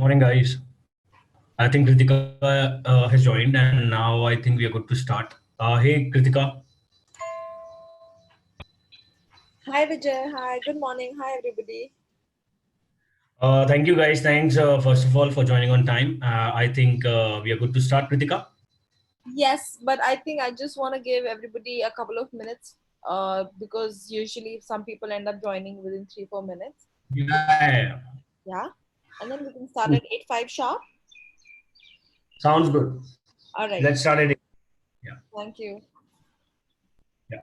Morning, guys. I think Kritika has joined, and now I think we are good to start. Hey, Kritika. Hi Vijay, hi, good morning, hi everybody. Thank you, guys. Thanks, first of all, for joining on time. I think we are good to start, Kritika. Yes, but I think I just want to give everybody a couple of minutes because usually some people end up joining within 3 4 minutes. Yeah, Yeah, and then we can start cool. at 8 5 sharp. Sounds good. All right, Let's start it. Yeah, thank you. yeah.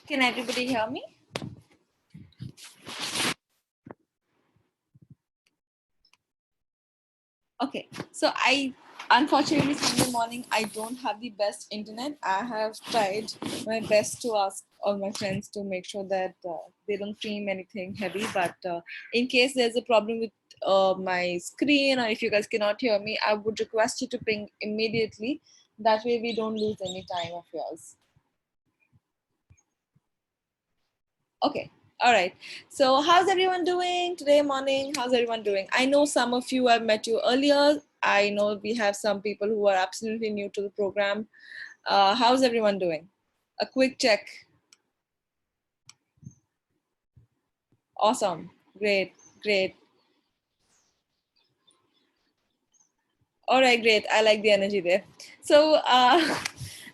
Can everybody hear me? Okay, so unfortunately, Sunday morning, I don't have the best internet. I have tried my best to ask all my friends to make sure that they don't stream anything heavy. But in case there's a problem with my screen, or if you guys cannot hear me, I would request you to ping immediately. That way, we don't lose any time of yours. Okay. All right. So, how's everyone doing today morning? How's everyone doing? I know some of you I've met you earlier. I know we have some people who are absolutely new to the program. How's everyone doing? A quick check. Awesome. Great. Great. All right. Great. I like the energy there. So,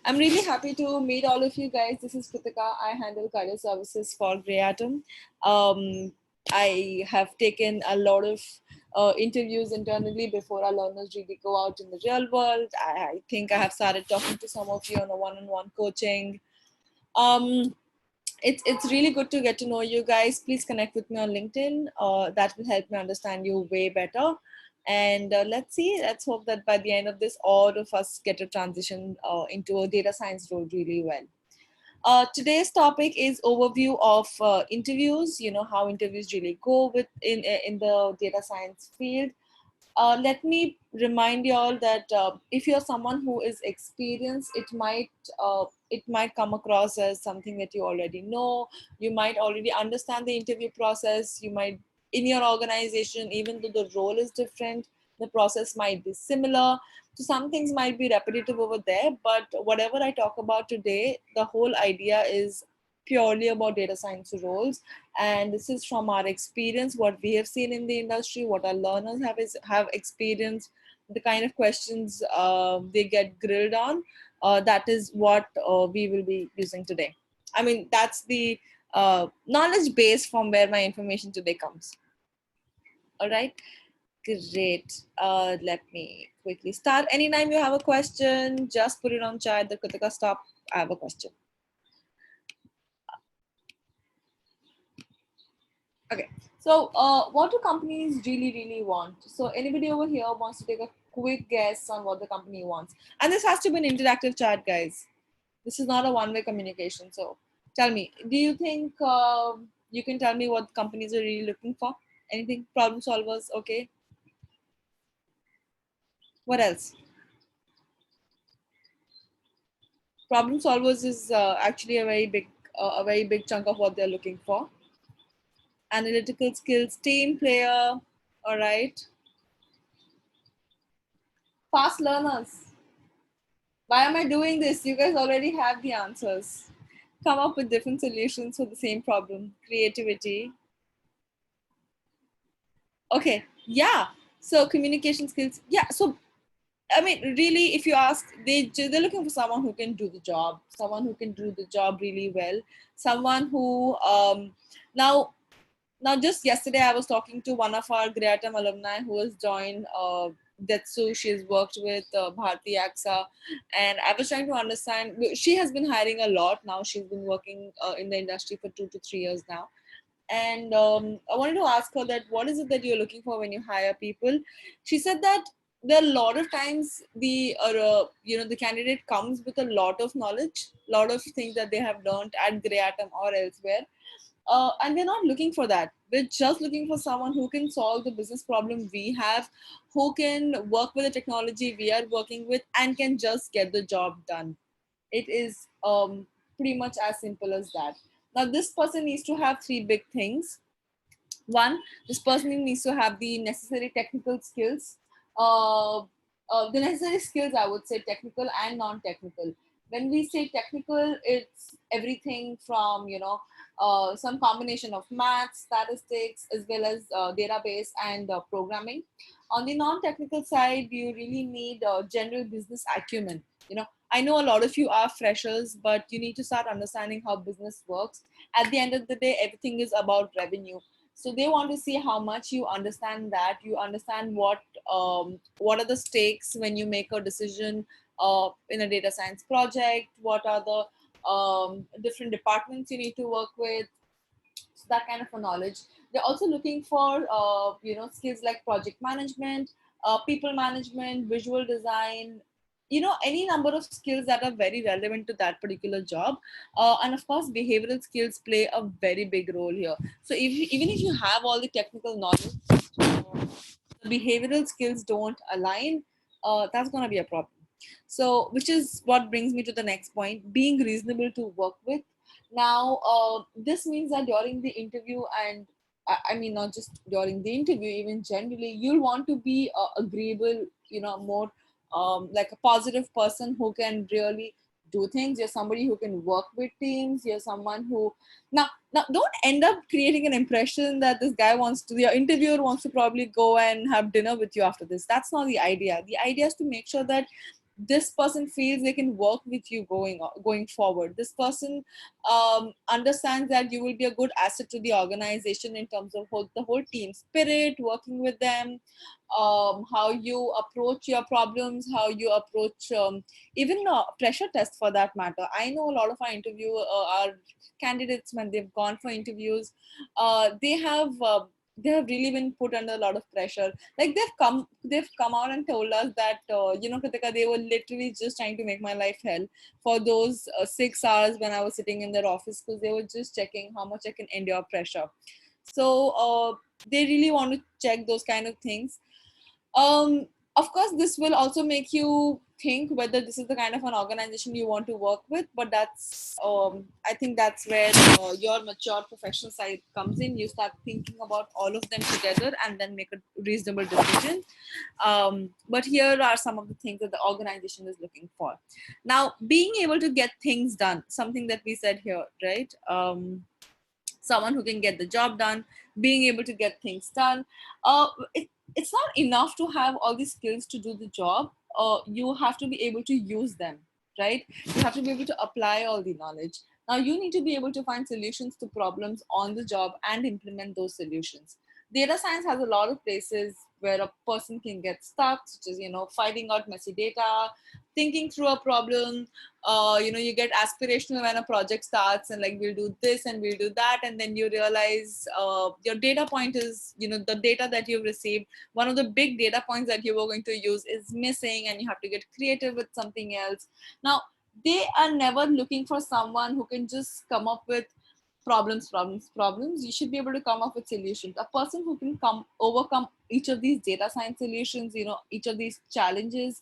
I'm really happy to meet all of you guys. This is Kritika. I handle career services for Grey Atom. I have taken a lot of interviews internally before our learners really go out in the real world. I think I have started talking to some of you on a one-on-one coaching. Um, it's really good to get to know you guys. Please connect with me on LinkedIn. That will help me understand you way better. And let's see. Let's hope that by the end of this, all of us get to transition into a data science role really well. Today's topic is overview of interviews. You know how interviews really go with in the data science field. Let me remind you all that if you're someone who is experienced, it might come across as something that you already know. You might already understand the interview process. You might, in your organization, even though the role is different, the process might be similar. So some things might be repetitive over there, but whatever I talk about today, the whole idea is purely about data science roles, and this is from our experience, what we have seen in the industry, what our learners have experienced, the kind of questions they get grilled on. That is what we will be using today. I mean, that's the knowledge base from where my information today comes. All right, great. Let me quickly start. Anytime you have a question, just put it on chat. The Kritika stop. I have a question. Okay, so what do companies really want? So anybody over here wants to take a quick guess on what the company wants? And this has to be an interactive chat, guys. This is not a one-way communication. So tell me, do you think you can tell me what companies are really looking for? Anything? Problem solvers? Okay. What else? Problem solvers is actually a very big chunk of what they're looking for. Analytical skills, team player. All right. Fast learners. Why am I doing this? You guys already have the answers. Come up with different solutions for the same problem. Creativity. Okay, yeah. So communication skills. Yeah. So I mean, really, if you ask, they're looking for someone who can do the job, someone who can do the job really well, someone who now now just yesterday I was talking to one of our Grey Atom alumni who has joined Detsu. She's worked with Bharti AXA, and I was trying to understand. She has been hiring a lot now. She's been working in the industry for 2 to 3 years now, and I wanted to ask her that what is it that you're looking for when you hire people. She said that there are a lot of times the candidate comes with a lot of knowledge, a lot of things that they have learned at Grey Atom or elsewhere, and we're not looking for that. We're just looking for someone who can solve the business problem we have, who can work with the technology we are working with, and can just get the job done. It is pretty much as simple as that. Now, this person needs to have three big things. One, this person needs to have the necessary technical skills. uh, the necessary skills, I would say, technical and non-technical. When we say technical, it's everything from some combination of math, statistics, as well as database and programming. On the non-technical side, you really need general business acumen. I know a lot of you are freshers, but you need to start understanding how business works. At the end of the day, everything is about revenue. So they want to see how much you understand that, you understand what are the stakes when you make a decision in a data science project, what are the different departments you need to work with. So that kind of a knowledge. They're also looking for skills like project management, people management, visual design, any number of skills that are very relevant to that particular job. And of course behavioral skills play a very big role here. So even if you have all the technical knowledge, the behavioral skills don't align, that's going to be a problem. So which is what brings me to the next point, being reasonable to work with. Now this means that during the interview, and I mean not just during the interview, even generally you'll want to be agreeable, more like a positive person who can really do things. You're somebody who can work with teams. You're someone who now don't end up creating an impression that this guy wants to, your interviewer wants to probably go and have dinner with you after this. That's not the idea. The idea is to make sure that this person feels they can work with you going forward. This person understands that you will be a good asset to the organization in terms of the whole team spirit, working with them, how you approach your problems, how you approach even pressure test for that matter. I know a lot of our candidates, when they've gone for interviews, they have really been put under a lot of pressure. Like they've come out and told us that Kritika, they were literally just trying to make my life hell for those 6 hours when I was sitting in their office, because they were just checking how much I can endure pressure. So they really want to check those kind of things. Of course this will also make you think whether this is the kind of an organization you want to work with, but that's I think that's where your mature professional side comes in. You start thinking about all of them together and then make a reasonable decision. But here are some of the things that the organization is looking for. Now, being able to get things done, something that we said here, right? Someone who can get the job done, being able to get things done. It's not enough to have all these skills to do the job. You have to be able to use them, right? You have to be able to apply all the knowledge. Now you need to be able to find solutions to problems on the job and implement those solutions. Data science has a lot of places where a person can get stuck, such as finding out messy data, thinking through a problem. You get aspirational when a project starts and like, we'll do this and we'll do that, and then you realize your data point is, the data that you've received, one of the big data points that you were going to use is missing, and you have to get creative with something else. Now they are never looking for someone who can just come up with problems. You should be able to come up with solutions. A person who can overcome each of these data science solutions, each of these challenges,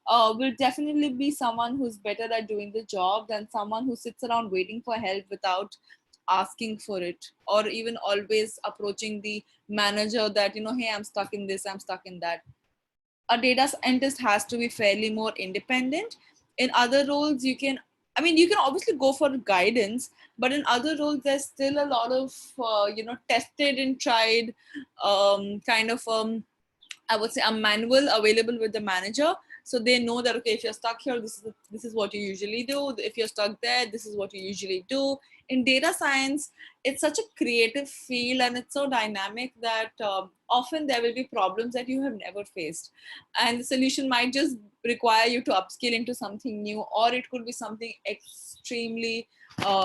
will definitely be someone who's better at doing the job than someone who sits around waiting for help without asking for it, or even always approaching the manager that, hey, I'm stuck in this, I'm stuck in that. A data scientist has to be fairly more independent. In other roles, you can obviously go for guidance, but in other roles there's still a lot of tested and tried kind of I would say a manual available with the manager. So they know that, okay, if you're stuck here, this is what you usually do. If you're stuck there, this is what you usually do. In data science, it's such a creative field and it's so dynamic that often there will be problems that you have never faced. And the solution might just require you to upskill into something new, or it could be something extremely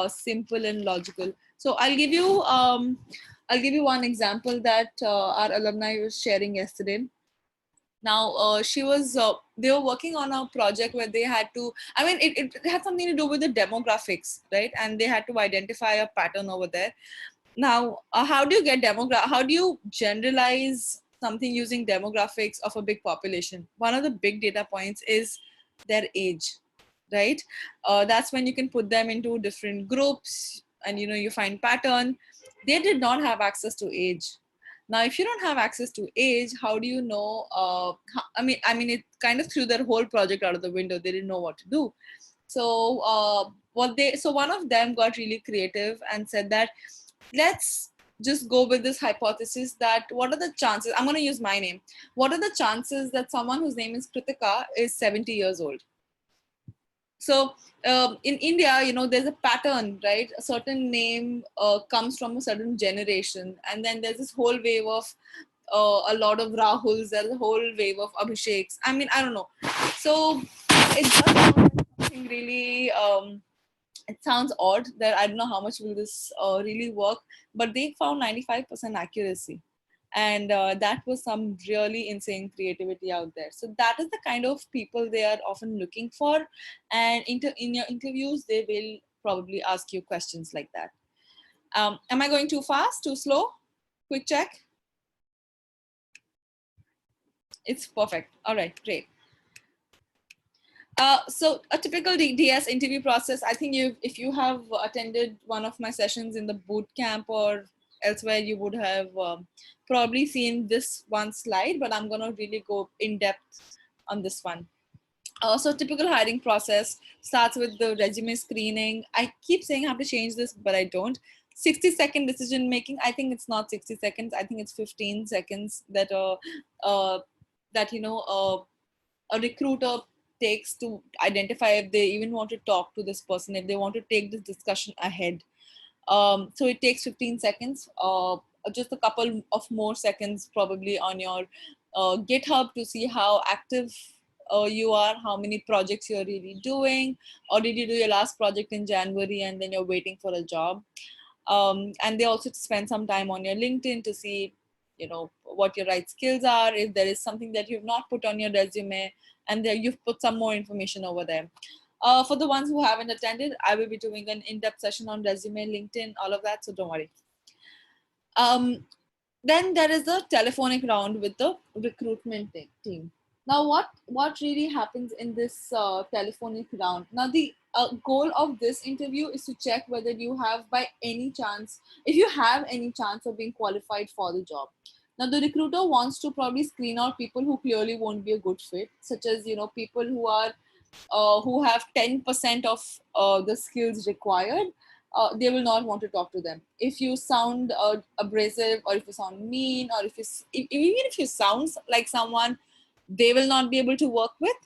simple and logical. So I'll give you one example that our alumni was sharing yesterday. Now they were working on a project where they had to, it had something to do with the demographics, right? And they had to identify a pattern over there. Now how do you generalize something using demographics of a big population? One of the big data points is their age, right? That's when you can put them into different groups and you find pattern. They did not have access to age. Now, if you don't have access to age, how do you know? It kind of threw their whole project out of the window. They didn't know what to do. So one of them got really creative and said that, let's just go with this hypothesis that what are the chances? I'm going to use my name. What are the chances that someone whose name is Kritika is 70 years old? So in India, there's a pattern, right? A certain name comes from a certain generation, and then there's this whole wave of a lot of Rahuls. There's a whole wave of Abhisheks. I don't know. So it's just something really It sounds odd that I don't know how much will this really work, but they found 95% accuracy. And that was some really insane creativity out there. So that is the kind of people they are often looking for. And in your interviews, they will probably ask you questions like that. Am I going too fast, too slow? Quick check. It's perfect. All right, great. So a typical DS interview process, I think if you have attended one of my sessions in the boot camp or elsewhere, you would have probably seen this one slide, but I'm gonna really go in depth on this one. So typical hiring process starts with the resume screening. I keep saying I have to change this, but I don't. 60-second decision making. I think it's not 60 seconds. I think it's 15 seconds that a recruiter takes to identify if they even want to talk to this person, if they want to take this discussion ahead. So it takes 15 seconds, just a couple of more seconds probably on your GitHub to see how active you are, how many projects you're really doing, or did you do your last project in January and then you're waiting for a job. And they also spend some time on your LinkedIn to see, what your right skills are, if there is something that you've not put on your resume, and there you've put some more information over there. For the ones who haven't attended, I will be doing an in-depth session on resume, LinkedIn, all of that, so don't worry. Then there is a telephonic round with the recruitment team. Now, what really happens in this telephonic round? Now, the goal of this interview is to check whether you have, by any chance, if you have any chance of being qualified for the job. Now, the recruiter wants to probably screen out people who clearly won't be a good fit, such as people who have 10% of the skills required. They will not want to talk to them. If you sound abrasive, or if you sound mean, or even if you sound like someone they will not be able to work with,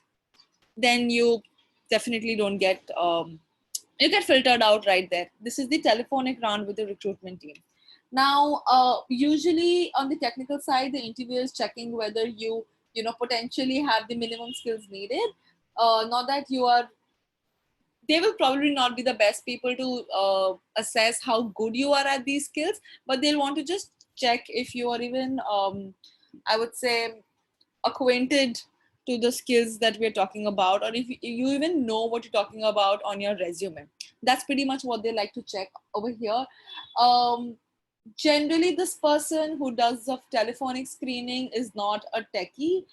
then you definitely don't get you get filtered out right there. This is the telephonic round with the recruitment team. Now, usually on the technical side, the interviewer is checking whether you potentially have the minimum skills needed. Not that you are. They will probably not be the best people to assess how good you are at these skills, but they'll want to just check if you are even, I would say, acquainted to the skills that we're talking about, or if you even know what you're talking about on your resume. That's pretty much what they like to check over here. Generally, this person who does the telephonic screening is not a techie,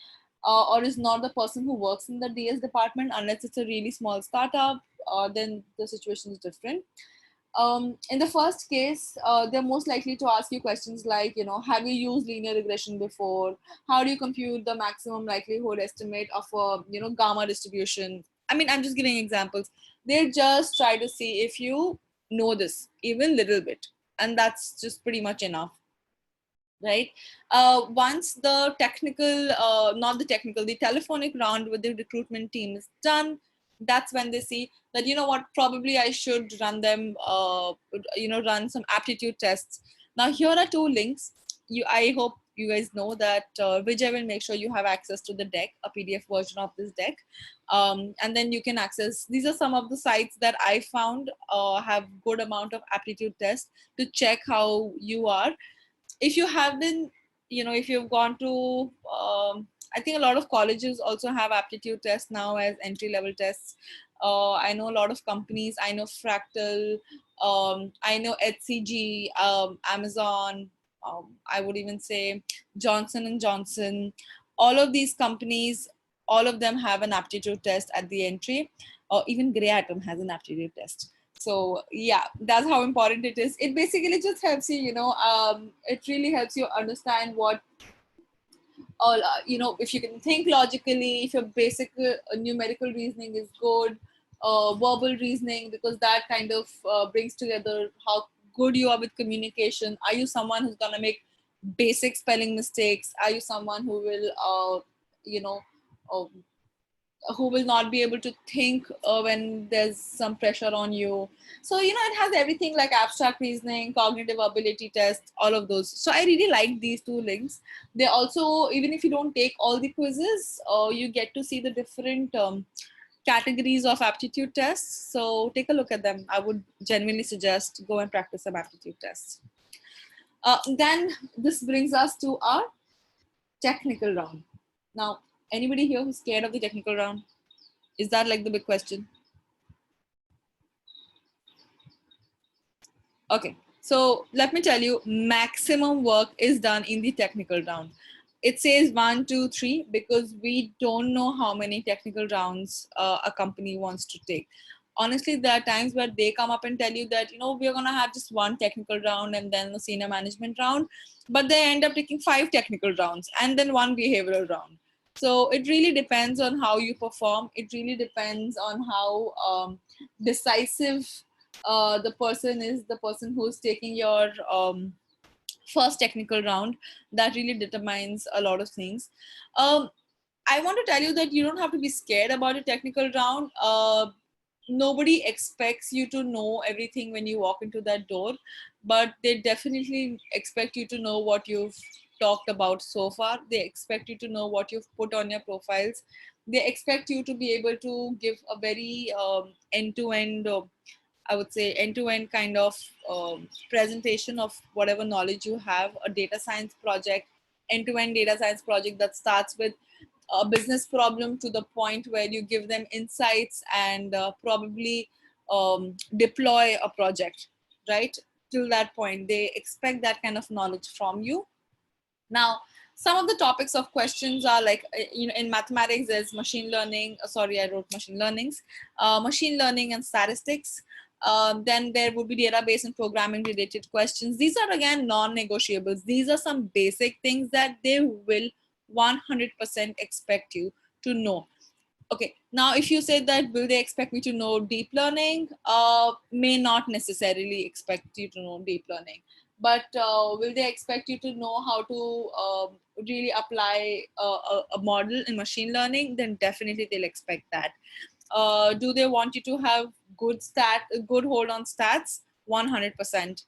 or is not the person who works in the DS department, unless it's a really small startup. Then the situation is different. In the first case, they're most likely to ask you questions like, have you used linear regression before? How do you compute the maximum likelihood estimate of a, gamma distribution? I mean, I'm just giving examples. They just try to see if you know this even little bit, and that's just pretty much enough, right? Once the the telephonic round with the recruitment team is done, that's when they see that, what, probably I should run them, run some aptitude tests. Now, here are two links. I hope you guys know that Vijay will make sure you have access to the deck, a PDF version of this deck. And then you can access, these are some of the sites that I found have good amount of aptitude tests to check how you are. If you have been, if you've gone to, I think a lot of colleges also have aptitude tests now as entry level tests. I know a lot of companies. I know Fractal. I know HCG, Amazon. I would even say Johnson and Johnson. All of these companies, all of them have an aptitude test at the entry. Even Grey Atom has an aptitude test. So yeah, that's how important it is. It basically just helps you, it really helps you understand what all, if you can think logically, if your basic numerical reasoning is good, verbal reasoning, because that kind of brings together how good you are with communication. Are you someone who's going to make basic spelling mistakes? Are you someone who will, uh, who will not be able to think when there's some pressure on you? So it has everything like abstract reasoning, cognitive ability tests, all of those. So I really like these two links. They also, even if you don't take all the quizzes, you get to see the different categories of aptitude tests. So take a look at them. I would genuinely suggest go and practice some aptitude tests. Then this brings us to our technical round. Now, anybody here who's scared of the technical round? Is that like the big question? Okay, so let me tell you, maximum work is done in the technical round. It says 1, 2, 3 because we don't know how many technical rounds a company wants to take. Honestly, there are times where they come up and tell you that, you know, we're going to have just one technical round and then a senior management round, but they end up taking 5 technical rounds and then 1 behavioral round. So it really depends on how you perform. It really depends on how decisive the person who's taking your first technical round. That really determines a lot of things. I want to tell you that you don't have to be scared about a technical round. Nobody expects you to know everything when you walk into that door, but they definitely expect you to know what you've talked about so far. They expect you to know what you've put on your profiles. They expect you to be able to give a very end-to-end I would say end-to-end kind of presentation of whatever knowledge you have. A data science project, end-to-end data science project that starts with a business problem to the point where you give them insights and probably deploy a project, right? Till that point, they expect that kind of knowledge from you. Now, some of the topics of questions are like, you know, in mathematics, there's machine learning. Sorry, I wrote machine learnings, machine learning and statistics. Then there would be database and programming related questions. These are again non-negotiables. These are some basic things that they will 100% expect you to know. Okay, now if you say that will they expect me to know deep learning, may not necessarily expect you to know deep learning, but will they expect you to know how to really apply a model in machine learning? Then definitely they'll expect that. Do they want you to have good hold on stats? 100%.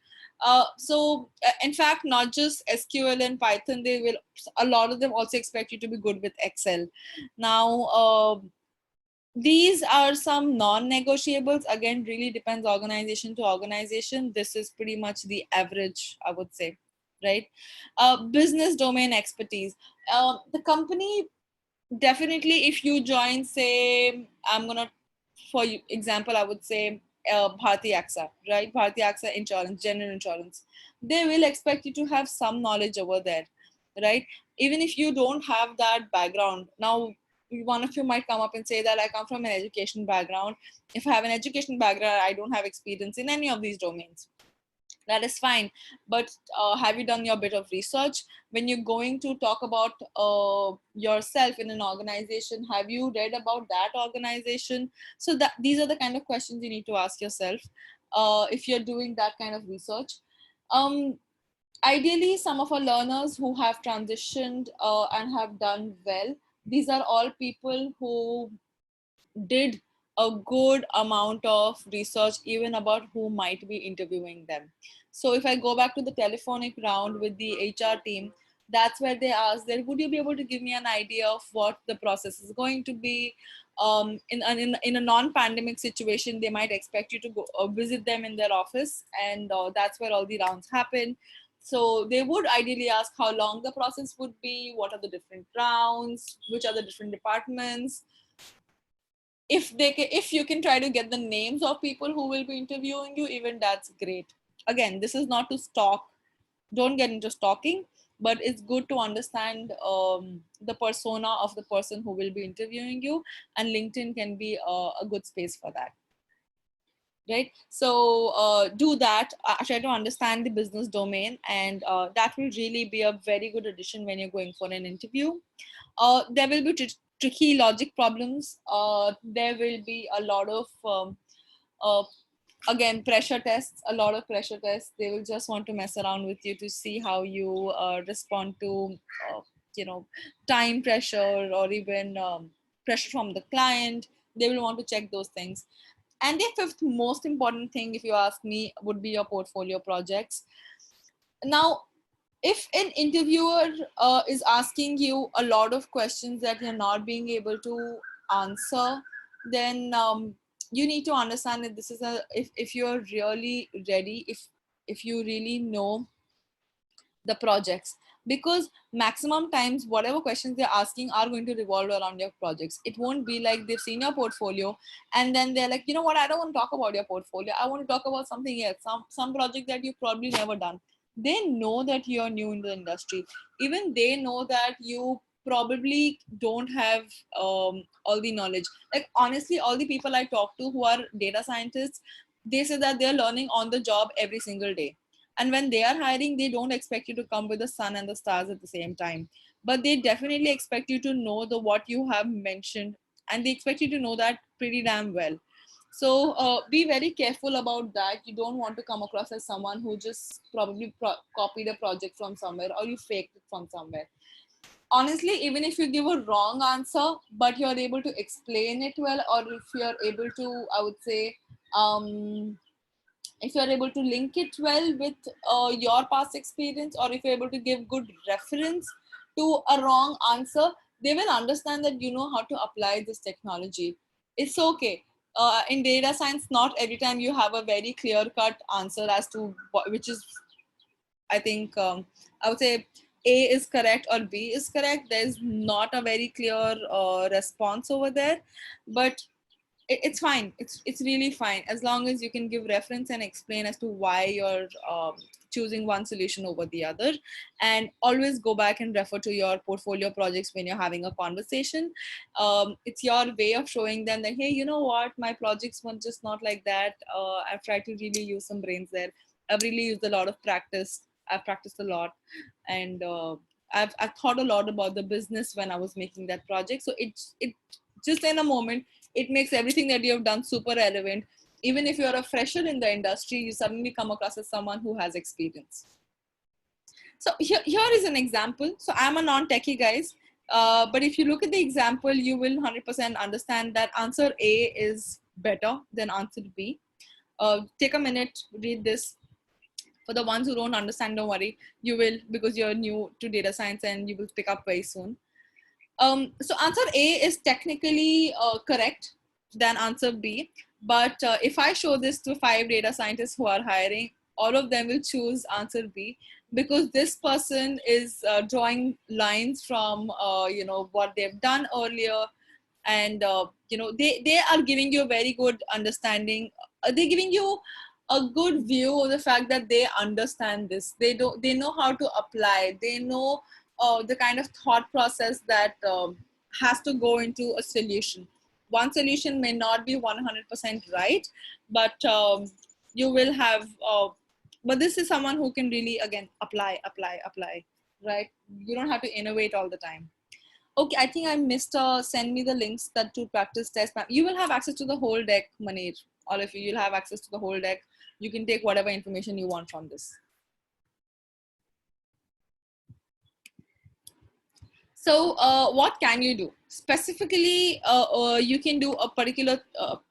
In fact, not just SQL and Python, they will, a lot of them also expect you to be good with Excel. Now, these are some non-negotiables. Again, really depends organization to organization. This is pretty much the average, I would say, right? Business domain expertise. The company, definitely, if you join, say, I'm gonna, for example, I would say Bharti AXA, right? Bharti AXA Insurance, general insurance. They will expect you to have some knowledge over there, right? Even if you don't have that background. Now, one of you might come up and say that I come from an education background. If I have an education background, I don't have experience in any of these domains. That is fine, but have you done your bit of research when you're going to talk about yourself in an organization? Have you read about that organization? So that these are the kind of questions you need to ask yourself if you're doing that kind of research. Ideally, some of our learners who have transitioned and have done well, these are all people who did a good amount of research even about who might be interviewing them. So if I go back to the telephonic round with the HR team, that's where they asked that, would you be able to give me an idea of what the process is going to be? In a non-pandemic situation, they might expect you to go visit them in their office, and that's where all the rounds happen. So they would ideally ask how long the process would be, what are the different rounds, which are the different departments. If you can try to get the names of people who will be interviewing you, even that's great. Again, this is not to stalk. Don't get into stalking, but it's good to understand the persona of the person who will be interviewing you, and LinkedIn can be a good space for that, right? So do that. Try to understand the business domain, and that will really be a very good addition when you're going for an interview. There will be tricky logic problems. There will be a lot of again, pressure tests, a lot of pressure tests. They will just want to mess around with you to see how you respond to you know, time pressure, or even pressure from the client. They will want to check those things. And the fifth most important thing, if you ask me, would be your portfolio projects. Now, if an interviewer is asking you a lot of questions that you're not being able to answer, then you need to understand that this is a, if you're really ready, if you really know the projects, because maximum times whatever questions they're asking are going to revolve around your projects. It won't be like they've seen your portfolio and then they're like, you know what, I don't want to talk about your portfolio, I want to talk about something else, some project that you've probably never done. They know that you're new in the industry. Even they know that you probably don't have all the knowledge. Like honestly, all the people I talk to who are data scientists, they say that they're learning on the job every single day. And when they are hiring, they don't expect you to come with the sun and the stars at the same time, but they definitely expect you to know the what you have mentioned, and they expect you to know that pretty damn well. So be very careful about that. You don't want to come across as someone who just probably copied a project from somewhere or you faked it from somewhere. Honestly, even if you give a wrong answer but you're able to explain it well, or if you're able to, I would say, um, if you're able to link it well with your past experience, or if you're able to give good reference to a wrong answer, they will understand that you know how to apply this technology. It's okay. In data science, not every time you have a very clear cut answer as to which is, I think, I would say A is correct or B is correct. There's not a very clear response over there, but it's fine. It's really fine as long as you can give reference and explain as to why you're choosing one solution over the other. And always go back and refer to your portfolio projects when you're having a conversation. It's your way of showing them that, hey, you know what, my projects were just not like that. I've tried to really use some brains there. I've really used a lot of practice. I've practiced a lot, and I've thought a lot about the business when I was making that project. So it just in a moment, it makes everything that you have done super relevant. Even if you're a fresher in the industry, you suddenly come across as someone who has experience. So here is an example. So I'm a non-techie, guys. But if you look at the example, you will 100% understand that answer A is better than answer B. Take a minute, read this. For the ones who don't understand, don't worry. You will, because you're new to data science and you will pick up very soon. So answer A is technically correct than answer B. But if I show this to 5 data scientists who are hiring, all of them will choose answer B, because this person is drawing lines from what they've done earlier, and they are giving you a very good understanding. They're giving you a good view of the fact that they understand this. They know how to apply. They know the kind of thought process that has to go into a solution. One solution may not be 100% right, but you will have but this is someone who can really, again, apply, right? You don't have to innovate all the time. Okay, I think I missed send me the links that to practice test. You will have access to the whole deck, Manir. All of you, you'll have access to the whole deck. You can take whatever information you want from this. So what can you do? Specifically, you can do a particular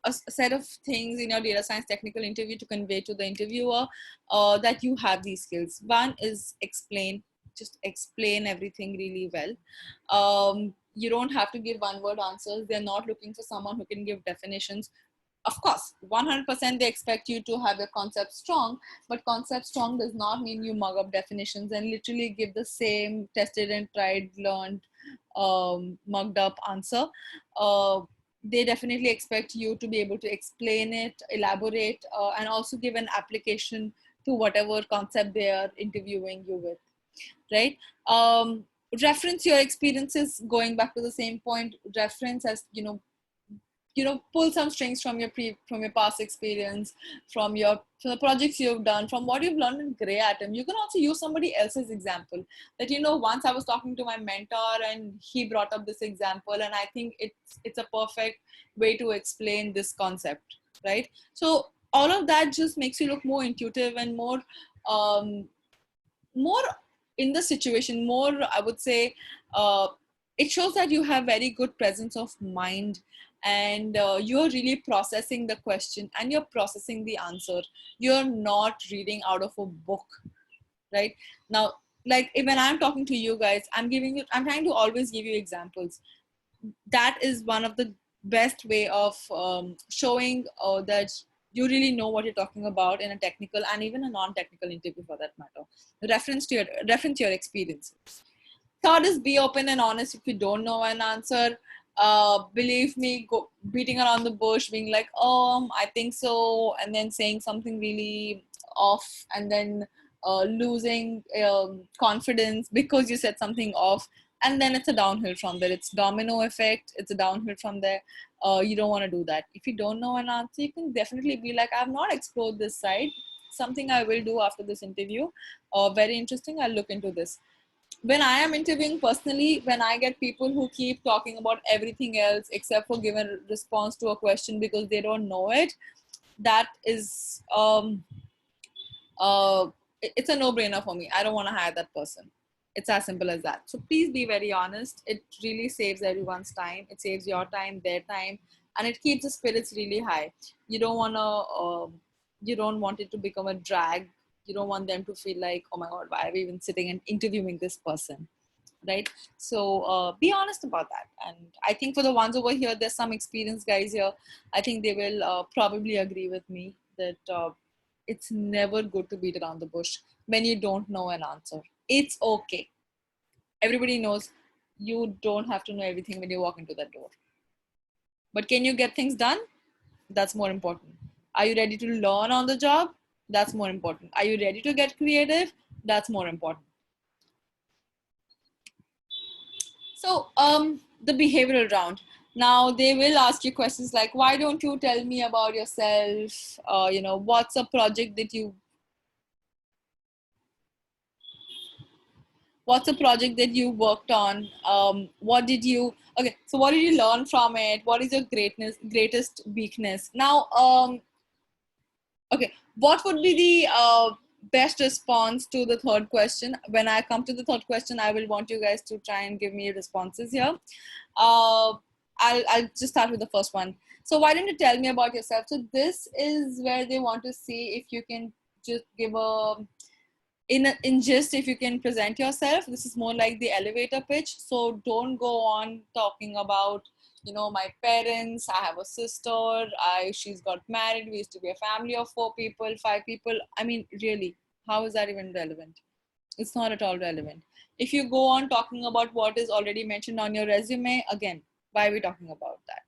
a set of things in your data science technical interview to convey to the interviewer that you have these skills. One is explain. Just explain everything really well. You don't have to give one word answers. They're not looking for someone who can give definitions. Of course, 100% they expect you to have your concept strong, but concept strong does not mean you mug up definitions and literally give the same tested and tried, learned, mugged up answer. They definitely expect you to be able to explain it, elaborate, and also give an application to whatever concept they are interviewing you with, right? Reference your experiences. Going back to the same point, reference as pull some strings from your past experience, from the projects you've done, from what you've learned in Grey Atom. You can also use somebody else's example. That, once I was talking to my mentor and he brought up this example, and I think it's a perfect way to explain this concept, right? So all of that just makes you look more intuitive and more in the situation. More, I would say, it shows that you have very good presence of mind, and you're really processing the question and you're processing the answer. You're not reading out of a book, right? Now, like when I'm talking to you guys, I'm trying to always give you examples. That is one of the best way of showing that you really know what you're talking about in a technical and even a non-technical interview for that matter. Reference your experiences. Third is be open and honest. If you don't know an answer, believe me, go beating around the bush, being like, I think so, and then saying something really off, and then losing confidence because you said something off, and then it's a downhill from there. It's domino effect. It's a downhill from there. You don't want to do that. If you don't know an answer, you can definitely be like, I've not explored this side. Something I will do after this interview. Very interesting. I'll look into this. When I am interviewing personally, when I get people who keep talking about everything else except for giving a response to a question because they don't know it, that is it's a no-brainer for me. I don't want to hire that person. It's as simple as that. So please be very honest. It really saves everyone's time. It saves your time, their time, and it keeps the spirits really high. You don't want to you don't want it to become a drag. You don't want them to feel like, oh my god, why are we even sitting and interviewing this person, right? So be honest about that. And I think for the ones over here, there's some experienced guys here. I think they will probably agree with me that it's never good to beat around the bush when you don't know an answer. It's okay. Everybody knows you don't have to know everything when you walk into that door. But can you get things done? That's more important. Are you ready to learn on the job? That's more important. Are you ready to get creative? That's more important. So the behavioral round. Now they will ask you questions like, why don't you tell me about yourself? What's a project that you worked on? What did you learn from it? What is your greatest weakness? Now okay, what would be the best response to the third question? When I come to the third question, I will want you guys to try and give me responses here. I'll just start with the first one. So why don't you tell me about yourself? So this is where they want to see if you can just give in gist, if you can present yourself. This is more like the elevator pitch. So don't go on talking about, my parents, I have a sister, she's got married, we used to be a family of 4 people, 5 people. I mean, really, how is that even relevant? It's not at all relevant. If you go on talking about what is already mentioned on your resume, again, why are we talking about that?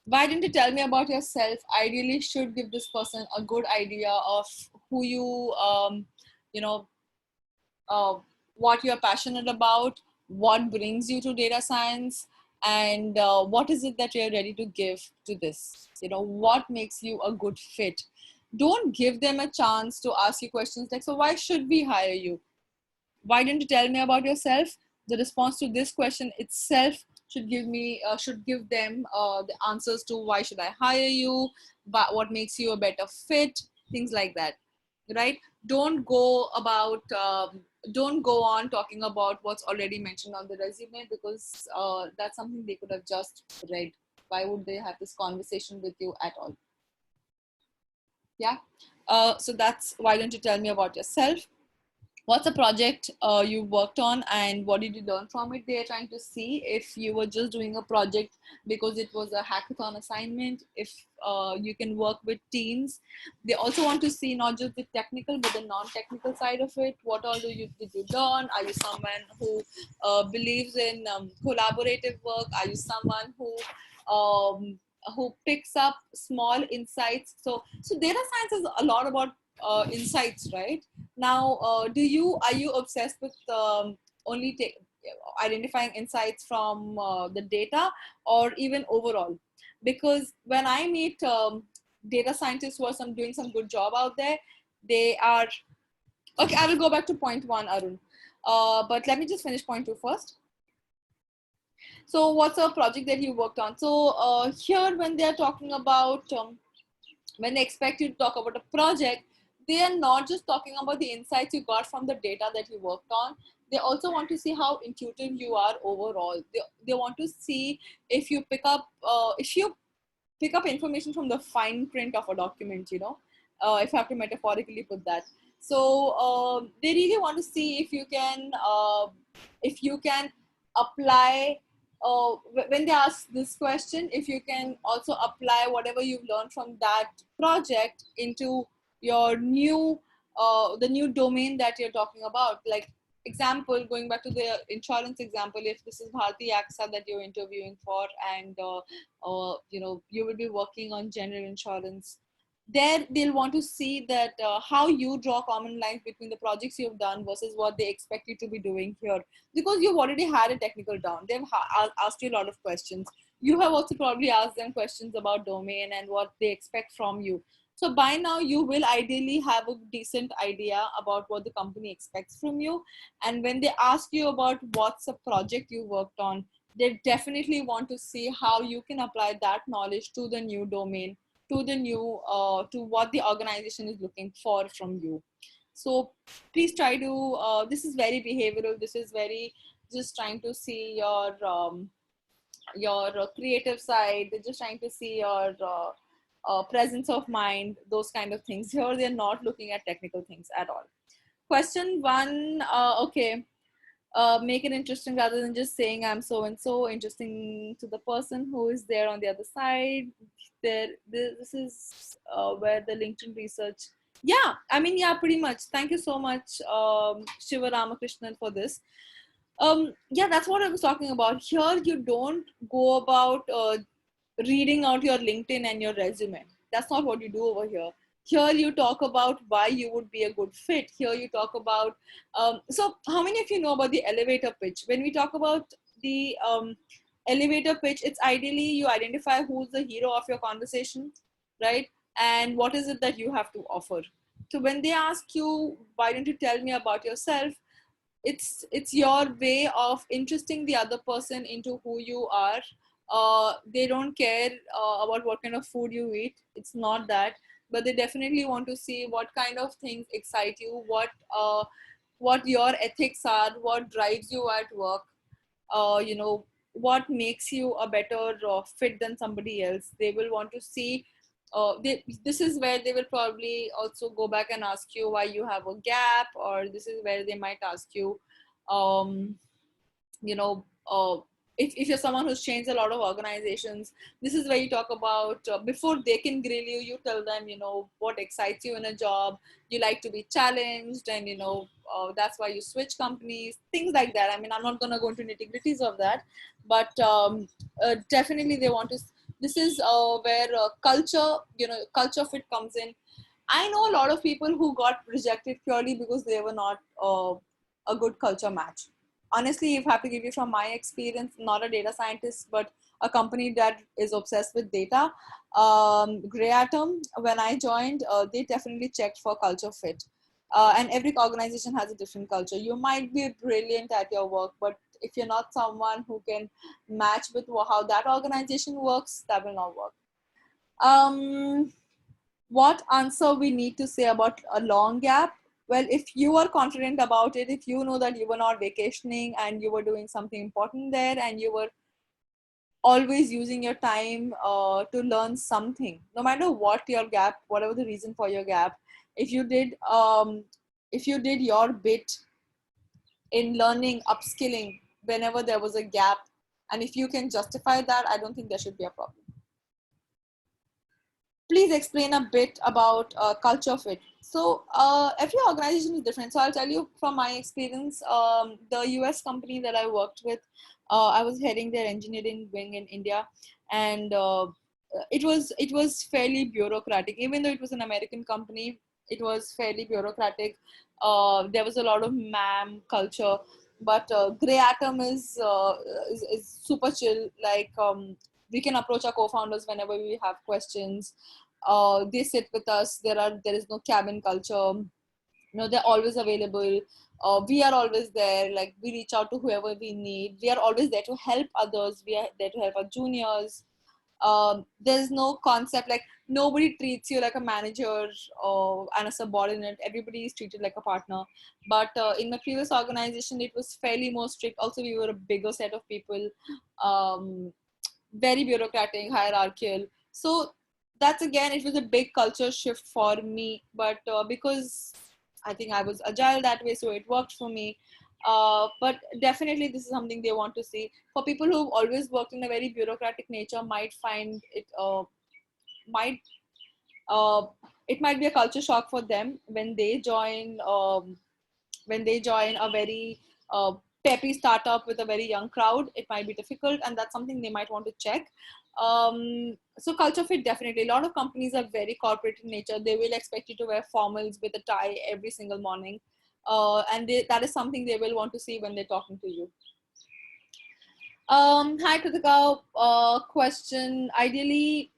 Why didn't you tell me about yourself? Ideally should give this person a good idea of who you, what you're passionate about, what brings you to data science, and what is it that you're ready to give to this? What makes you a good fit? Don't give them a chance to ask you questions like, so why should we hire you? Why didn't you tell me about yourself? The response to this question itself should give them the answers to why should I hire you, but what makes you a better fit, things like that, right? Don't go on talking about what's already mentioned on the resume, because that's something they could have just read. Why would they have this conversation with you at all? Yeah. So that's, why don't you tell me about yourself? What's a project you worked on and what did you learn from it? They're trying to see if you were just doing a project because it was a hackathon assignment, if you can work with teams. They also want to see not just the technical but the non-technical side of it. What all did you learn? Are you someone who believes in collaborative work? Are you someone who picks up small insights? So data science is a lot about insights, right? Now, are you obsessed with only identifying insights from the data, or even overall? Because when I meet data scientists who are doing some good job out there, they are okay. I will go back to point 1, Arun, but let me just finish point 2 first. So, what's a project that you worked on? So here, when they are talking about when they expect you to talk about a project, they are not just talking about the insights you got from the data that you worked on. They also want to see how intuitive you are overall. They want to see if you pick up information from the fine print of a document, if I have to metaphorically put that. So they really want to see if you can apply when they ask this question, if you can also apply whatever you've learned from that project into your new the new domain that you're talking about. Like example, going back to the insurance example, if this is Bharti AXA that you're interviewing for, and you will be working on general insurance, there they'll want to see that how you draw common lines between the projects you've done versus what they expect you to be doing here, because you've already had a technical down. They've asked you a lot of questions. You have also probably asked them questions about domain and what they expect from you. So by now you will ideally have a decent idea about what the company expects from you. And when they ask you about what's a project you worked on, they definitely want to see how you can apply that knowledge to the new domain, to the new to what the organization is looking for from you. So please try to this is very behavioral, this is very just trying to see your creative side. They're just trying to see your presence of mind, those kind of things. Here they're not looking at technical things at all. Question one, okay. Make it interesting rather than just saying I'm so and so. Interesting to the person who is there on the other side. This is where the LinkedIn research. Yeah, I mean, yeah, pretty much. Thank you so much, Shiva Ramakrishnan, for this. Yeah, that's what I was talking about. Here, you don't go about reading out your LinkedIn and your resume. That's not what you do over here. Here you talk about why you would be a good fit. Here you talk about, so how many of you know about the elevator pitch? When we talk about the elevator pitch, it's ideally you identify who's the hero of your conversation, right? And what is it that you have to offer. So when they ask you, why don't you tell me about yourself? It's your way of interesting the other person into who you are. They don't care about what kind of food you eat. It's not that, but they definitely want to see what kind of things excite you, what your ethics are, what drives you at work, what makes you a better fit than somebody else. They will want to see this is where they will probably also go back and ask you why you have a gap, or this is where they might ask you, um, you know, if you're someone who's changed a lot of organizations, this is where you talk about before they can grill you, you tell them, what excites you in a job. You like to be challenged, and that's why you switch companies, things like that. I mean, I'm not going to go into nitty gritties of that, but definitely they want to. This is where culture fit comes in. I know a lot of people who got rejected purely because they were not a good culture match. Honestly, if I have to give you from my experience, not a data scientist, but a company that is obsessed with data, Grey Atom, when I joined, they definitely checked for culture fit. And every organization has a different culture. You might be brilliant at your work, but if you're not someone who can match with how that organization works, that will not work. What answer we need to say about a long gap? Well, if you are confident about it, if you know that you were not vacationing and you were doing something important there, and you were always using your time to learn something, no matter what your gap, whatever the reason for your gap, if you did your bit in learning, upskilling whenever there was a gap, and if you can justify that, I don't think there should be a problem. Please explain a bit about culture fit. So every organization is different. So I'll tell you from my experience, the US company that I worked with, I was heading their engineering wing in India, and it was fairly bureaucratic. Even though it was an American company, it was fairly bureaucratic. There was a lot of ma'am culture, but Grey Atom is super chill. Like we can approach our co-founders whenever we have questions. They sit with us. There is no cabin culture. They're always available. We are always there. Like we reach out to whoever we need. We are always there to help others. We are there to help our juniors. There's no concept like nobody treats you like a manager and a subordinate. Everybody is treated like a partner. But in my previous organization, it was fairly more strict. Also, we were a bigger set of people, very bureaucratic, hierarchical. So that's again, it was a big culture shift for me. But because I think I was agile that way, so it worked for me. But definitely this is something they want to see. For people who've always worked in a very bureaucratic nature, might find it might uh, it might be a culture shock for them when they join a very peppy startup with a very young crowd. It might be difficult, and that's something they might want to check. So culture fit, definitely. A lot of companies are very corporate in nature. They will expect you to wear formals with a tie every single morning, and that is something they will want to see when they're talking to you. Hi Kritika. Question: ideally,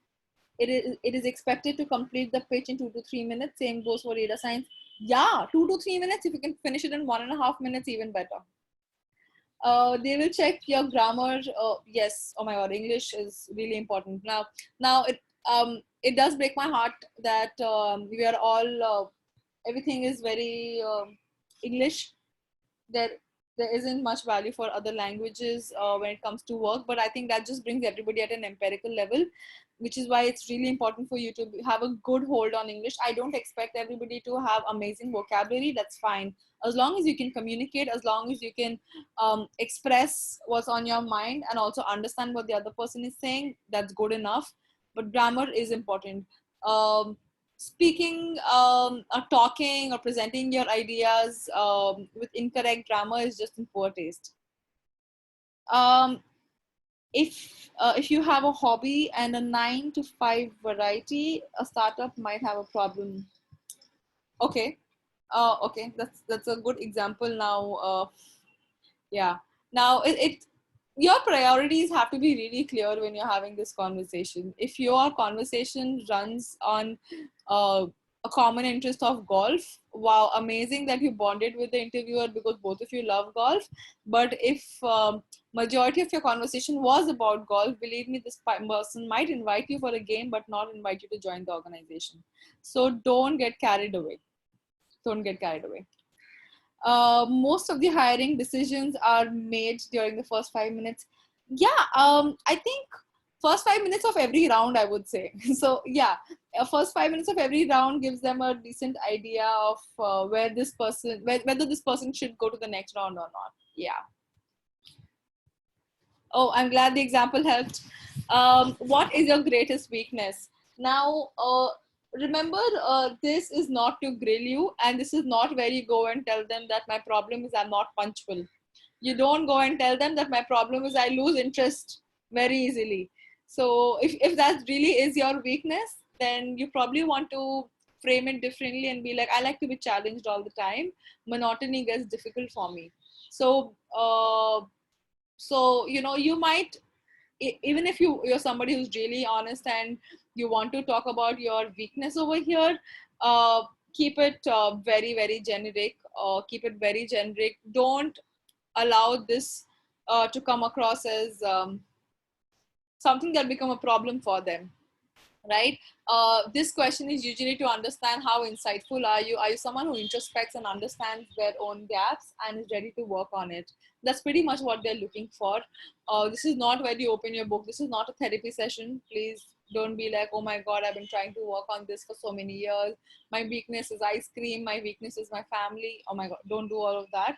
it is expected to complete the pitch in 2 to 3 minutes. Same goes for data science. Yeah, 2 to 3 minutes. If you can finish it in 1.5 minutes, even better. They will check your grammar. Yes. Oh my God, English is really important. Now it does break my heart that we are all everything is very English. There there isn't much value for other languages when it comes to work, but I think that just brings everybody at an empirical level, which is why it's really important for you to have a good hold on English. I don't expect everybody to have amazing vocabulary. That's fine, as long as you can communicate, as long as you can express what's on your mind and also understand what the other person is saying. That's good enough. But grammar is important. Speaking or talking or presenting your ideas with incorrect grammar is just in poor taste. Um, if you have a hobby and a 9 to 5 variety, a startup might have a problem. Okay, okay, that's a good example. Now, yeah. Now it your priorities have to be really clear when you're having this conversation. If your conversation runs on a common interest of golf, wow, amazing that you bonded with the interviewer because both of you love golf. But if majority of your conversation was about golf, believe me, this person might invite you for a game but not invite you to join the organization. So don't get carried away. Don't get carried away. Most of the hiring decisions are made during the first 5 minutes. Yeah, I think first 5 minutes of every round, I would say. So yeah, first 5 minutes of every round gives them a decent idea of where this person, whether this person should go to the next round or not. Yeah. Oh, I'm glad the example helped. What is your greatest weakness? Now, remember, this is not to grill you, and this is not where you go and tell them that my problem is I'm not punctual. You don't go and tell them that my problem is I lose interest very easily. So, if that really is your weakness, then you probably want to frame it differently and be like, I like to be challenged all the time. Monotony gets difficult for me. So, you might, even if you're somebody who's really honest and you want to talk about your weakness over here, keep it very very generic. Keep it very generic. Don't allow this to come across as something that become a problem for them, right? This question is usually to understand how insightful are you someone who introspects and understands their own gaps and is ready to work on it. That's pretty much what they're looking for. This is not where you open your book. This is not a therapy session. Please don't be like, oh my god, I've been trying to work on this for so many years. My weakness is ice cream, my weakness is my family. Oh my god, don't do all of that.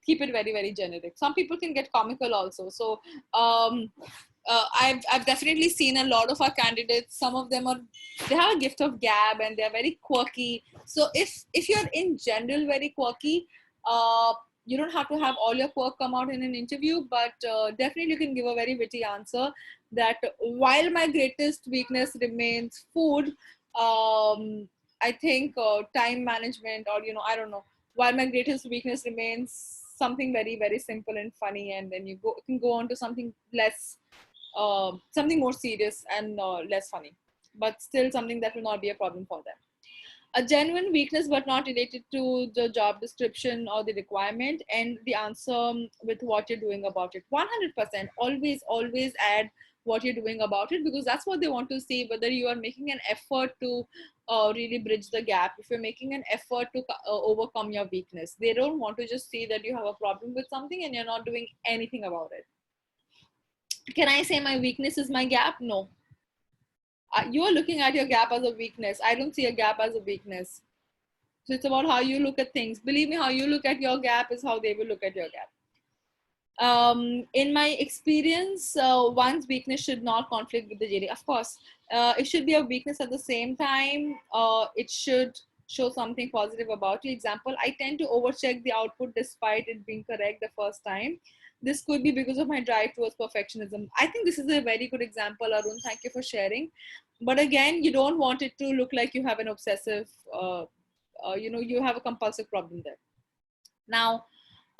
Keep it very very generic. Some people can get comical also. So I've definitely seen a lot of our candidates. Some of them they have a gift of gab and they're very quirky. So if you're in general very quirky, you don't have to have all your quirk come out in an interview, but definitely you can give a very witty answer that while my greatest weakness remains food, I think time management, or I don't know, while my greatest weakness remains something very very simple and funny, and then you can go on to something less something more serious and less funny, but still something that will not be a problem for them. A genuine weakness but not related to the job description or the requirement, and the answer with what you're doing about it. 100%. Always add what you're doing about it, because that's what they want to see, whether you are making an effort to really bridge the gap. If you're making an effort to overcome your weakness, they don't want to just see that you have a problem with something and you're not doing anything about it. Can I say my weakness is my gap? No. You are looking at your gap as a weakness. I don't see a gap as a weakness. So it's about how you look at things. Believe me, how you look at your gap is how they will look at your gap. In my experience, one's weakness should not conflict with the JD. Of course, it should be a weakness at the same time. It should show something positive about you. Example, I tend to overcheck the output despite it being correct the first time. This could be because of my drive towards perfectionism. I think this is a very good example, Arun. Thank you for sharing. But again, you don't want it to look like you have an obsessive, you have a compulsive problem there. Now,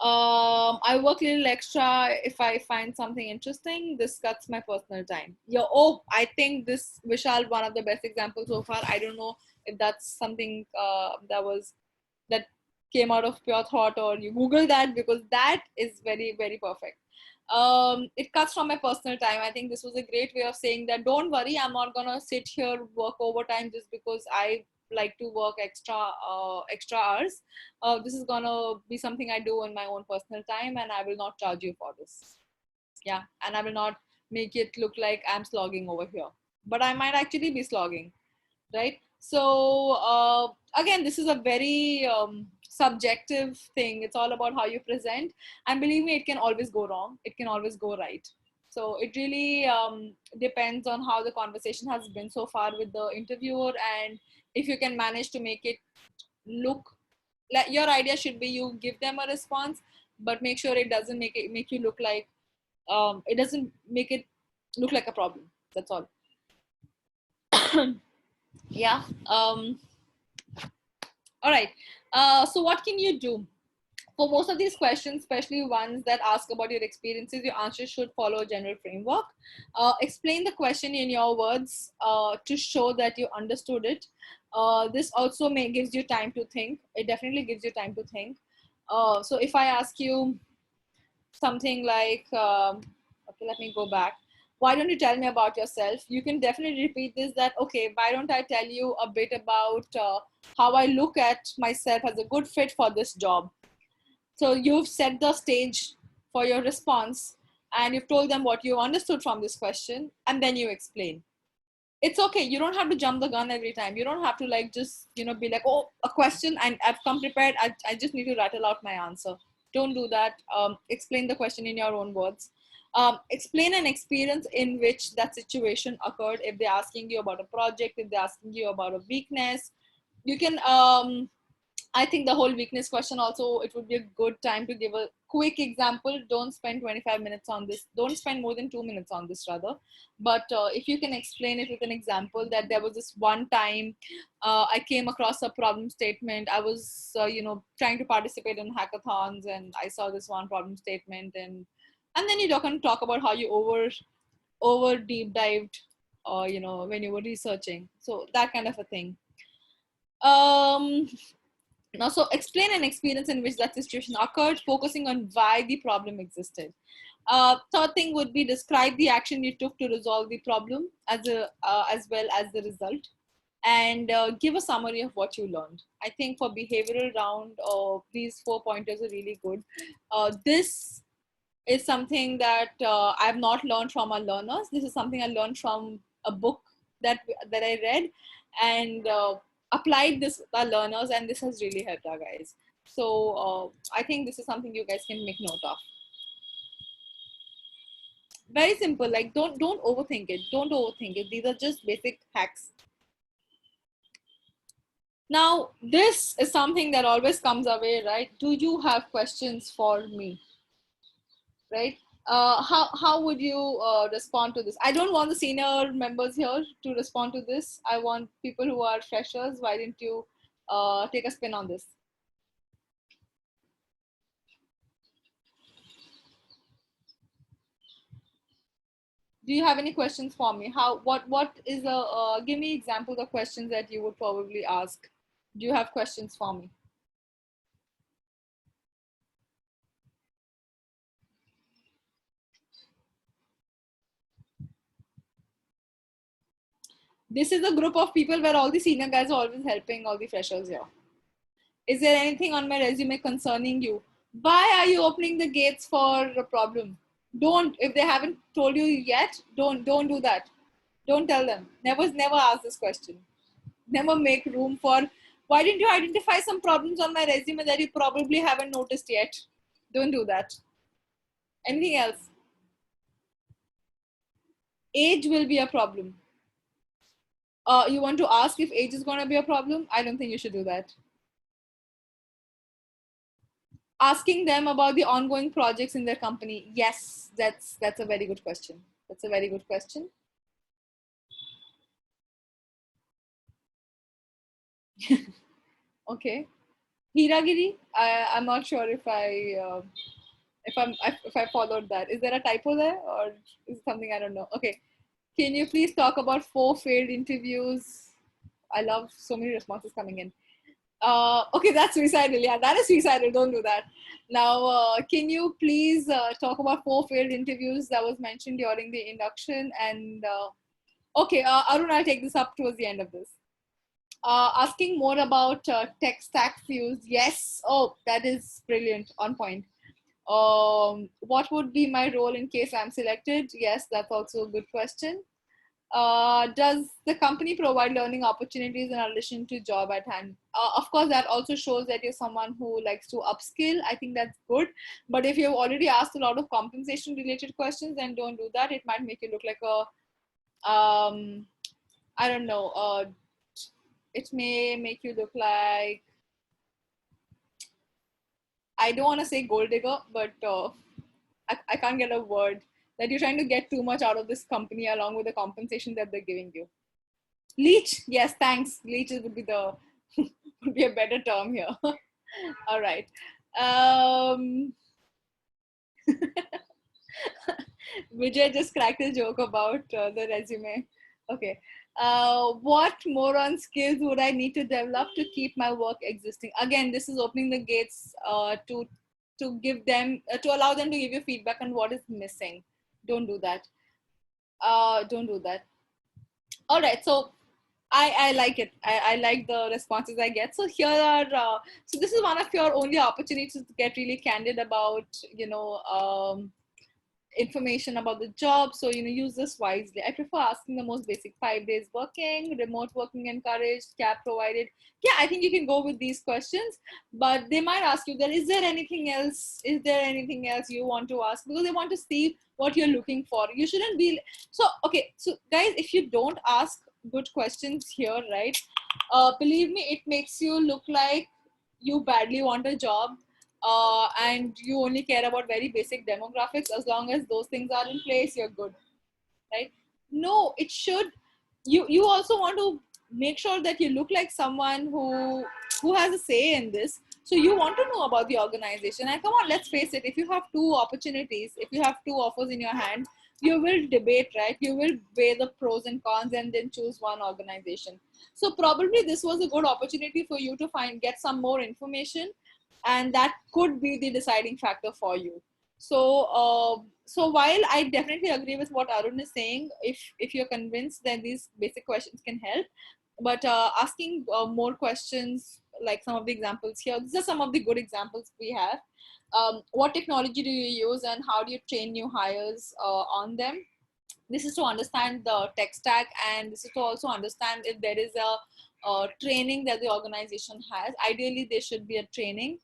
I work a little extra if I find something interesting. This cuts my personal time. Yeah. Oh, I think this Vishal one of the best examples so far. I don't know if that's something that came out of pure thought or you Google that, because that is very very perfect. It cuts from my personal time. I think this was a great way of saying that don't worry, I'm not gonna sit here work overtime just because I like to work extra hours. This is gonna be something I do in my own personal time, and I will not charge you for this. Yeah, and I will not make it look like I'm slogging over here, but I might actually be slogging, right? So again, this is a very subjective thing. It's all about how you present, and believe me, it can always go wrong, it can always go right. So it really depends on how the conversation has been so far with the interviewer, and if you can manage to make it look like your idea should be you give them a response, but make sure it doesn't make you look like it doesn't make it look like a problem. That's all. Yeah. All right. So what can you do? For most of these questions, especially ones that ask about your experiences, your answers should follow a general framework. Explain the question in your words to show that you understood it. This also gives you time to think. It definitely gives you time to think. So if I ask you something like, okay, let me go back. Why don't you tell me about yourself? You can definitely repeat this that, okay, why don't I tell you a bit about how I look at myself as a good fit for this job? So you've set the stage for your response, and you've told them what you understood from this question, and then you explain. It's okay. You don't have to jump the gun every time. You don't have to like just, be like, oh, a question and I've come prepared. I just need to rattle out my answer. Don't do that. Explain the question in your own words. Explain an experience in which that situation occurred. If they're asking you about a project, if they're asking you about a weakness, you can I think the whole weakness question also, it would be a good time to give a quick example. Don't spend 25 minutes on this. Don't spend more than 2 minutes on this rather. But if you can explain it with an example that there was this one time I came across a problem statement. I was, trying to participate in hackathons and I saw this one problem statement, and then you can talk about how you over deep dived, when you were researching. So that kind of a thing. Now, so explain an experience in which that situation occurred, focusing on why the problem existed. Third thing would be describe the action you took to resolve the problem as well as the result, and give a summary of what you learned. I think for behavioral round, these 4 pointers are really good. This is something that I've not learned from our learners. This is something I learned from a book that I read, and applied this with our learners, and this has really helped our guys. So I think this is something you guys can make note of. Very simple. Like don't overthink it. Don't overthink it. These are just basic hacks. Now, this is something that always comes away, right? Do you have questions for me? Right? How would you respond to this? I don't want the senior members here to respond to this. I want people who are freshers. Why didn't you take a spin on this? Do you have any questions for me? What is give me examples of questions that you would probably ask. Do you have questions for me? This is a group of people where all the senior guys are always helping all the freshers here. Is there anything on my resume concerning you? Why are you opening the gates for a problem? Don't, if they haven't told you yet, don't do that. Don't tell them. Never ask this question. Never make room for Why didn't you identify some problems on my resume that you probably haven't noticed yet? Don't do that. Anything else? Age will be a problem. You want to ask if age is going to be a problem? I don't think you should do that. Asking them about the ongoing projects in their company. Yes, that's a very good question. That's a very good question. Okay. Hiragiri, I'm not sure if I followed that. Is there a typo there, or is it something I don't know? Okay. Can you please talk about 4 failed interviews? I love so many responses coming in. Okay, that's suicidal. Yeah, that is suicidal. Don't do that. Now, can you please talk about 4 failed interviews that was mentioned during the induction? And okay, Arun, I'll take this up towards the end of this. Asking more about tech stack views. Yes. Oh, that is brilliant. On point. What would be my role in case I'm selected? Yes, that's also a good question. Does the company provide learning opportunities in addition to job at hand? Of course, that also shows that you're someone who likes to upskill. I think that's good. But if you've already asked a lot of compensation related questions, then don't do that. It might make you look like a, I don't know, it may make you look like, I don't want to say gold digger, but I can't get a word, that you're trying to get too much out of this company along with the compensation that they're giving you. Leech, yes, thanks. Leech would be the would be a better term here. All right. Vijay just cracked a joke about the resume. Okay. What moron skills would I need to develop to keep my work existing? Again, this is opening the gates to give them to allow them to give you feedback on what is missing. Don't do that. Don't do that. All right. So I like it. I like the responses I get. So here are, so this is one of your only opportunities to get really candid about, information about the job. So, use this wisely. I prefer asking the most basic: 5 days working, remote working encouraged, cap provided. Yeah, I think you can go with these questions, but they might ask you is there anything else? Is there anything else you want to ask? Because they want to see what you're looking for. You shouldn't be, so, okay. So guys, if you don't ask good questions here, right? Believe me, it makes you look like you badly want a job, and you only care about very basic demographics. As long as those things are in place, you're good, right? No, it should, you also want to make sure that you look like someone who has a say in this. So you want to know about the organization, and come on, let's face it, if you have 2 opportunities, if you have 2 offers in your hand, you will debate, right? You will weigh the pros and cons and then choose one organization. So probably this was a good opportunity for you to get some more information, and that could be the deciding factor for you. So while I definitely agree with what Arun is saying, if you're convinced, then these basic questions can help. But asking more questions, like some of the examples here, these are some of the good examples we have. What technology do you use, and how do you train new hires on them? This is to understand the tech stack, and this is to also understand if there is a training that the organization has. Ideally, there should be a training.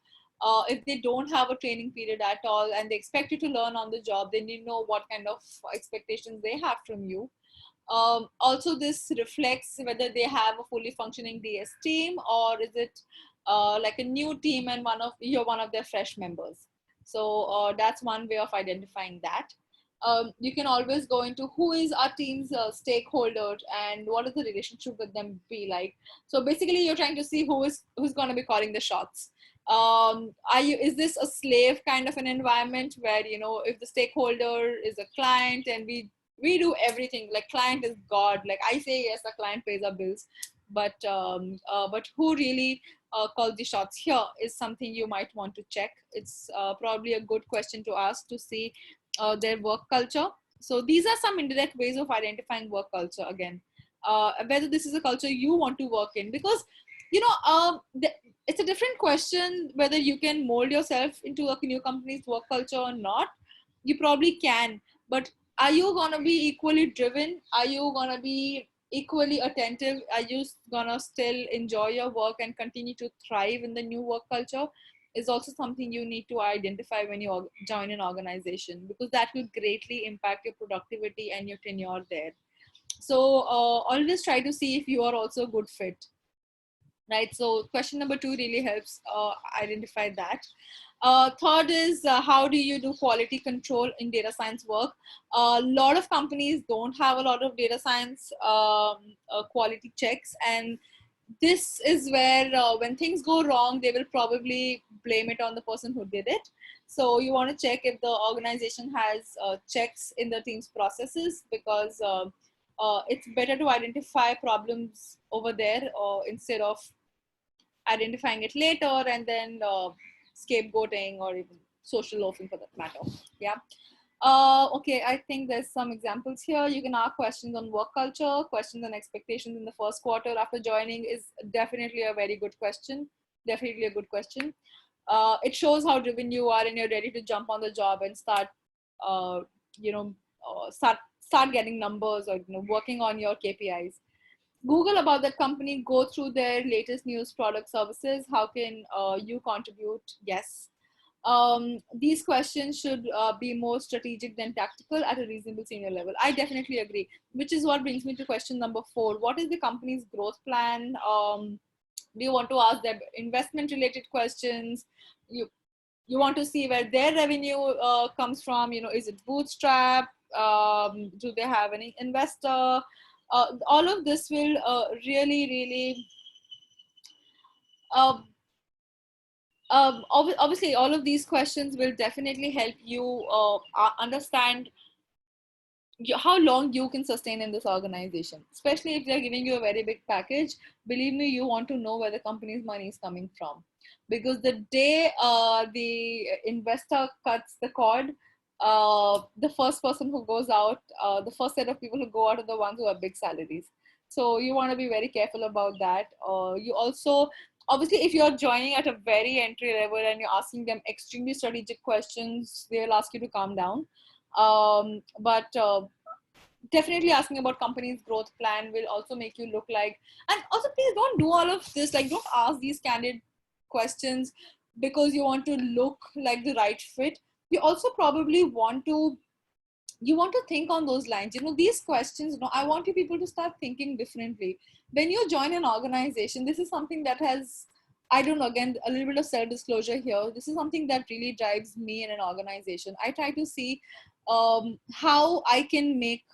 If they don't have a training period at all and they expect you to learn on the job, then you know what kind of expectations they have from you. Also, this reflects whether they have a fully functioning DS team, or is it like a new team and you're one of their fresh members. So that's one way of identifying that. You can always go into who is our team's stakeholder and what is the relationship with them be like. So basically, you're trying to see who's going to be calling the shots. Is this a slave kind of an environment where, if the stakeholder is a client and we do everything, like client is God, like I say yes, the client pays our bills, but who really calls the shots here is something you might want to check. It's probably a good question to ask to see their work culture. So these are some indirect ways of identifying work culture. Again, whether this is a culture you want to work in, because it's a different question whether you can mold yourself into a new company's work culture or not. You probably can, but are you going to be equally driven? Are you going to be equally attentive? Are you gonna still enjoy your work and continue to thrive in the new work culture? Is also something you need to identify when you join an organization, because that will greatly impact your productivity and your tenure there. So always try to see if you are also a good fit, right? So question number 2 really helps identify that. Third is how do you do quality control in data science work? A lot of companies don't have a lot of data science quality checks, and this is where when things go wrong, they will probably blame it on the person who did it. So you want to check if the organization has checks in the team's processes, because it's better to identify problems over there instead of identifying it later and then scapegoating or even social loafing for that matter. Yeah. Okay, I think there's some examples here. You can ask questions on work culture, questions and expectations in the first quarter after joining is definitely a very good question. Definitely a good question. It shows how driven you are and you're ready to jump on the job and start, uh, you know, start getting numbers, or working on your KPIs. Google about that company, go through their latest news, product, services. How can you contribute? Yes. These questions should be more strategic than tactical at a reasonable senior level. I definitely agree, which is what brings me to question number 4. What is the company's growth plan? Do you want to ask them investment related questions? You want to see where their revenue comes from. Is it bootstrap? Do they have any investor? All of this will really uh, obviously all of these questions will definitely help you understand how long you can sustain in this organization, especially if they're giving you a very big package. Believe me, you want to know where the company's money is coming from, because the day the investor cuts the cord, the first person who goes out, the first set of people who go out are the ones who have big salaries. So you want to be very careful about that. You also, obviously, if you're joining at a very entry level and you're asking them extremely strategic questions, they will ask you to calm down. But definitely asking about company's growth plan will also make you look like, and also please don't do all of this, like don't ask these candid questions because you want to look like the right fit. You also probably want to think on those lines. These questions, I want you people to start thinking differently when you join an organization. This is something that has, I don't know, again, a little bit of self-disclosure here. This is something that really drives me in an organization. I try to see how I can make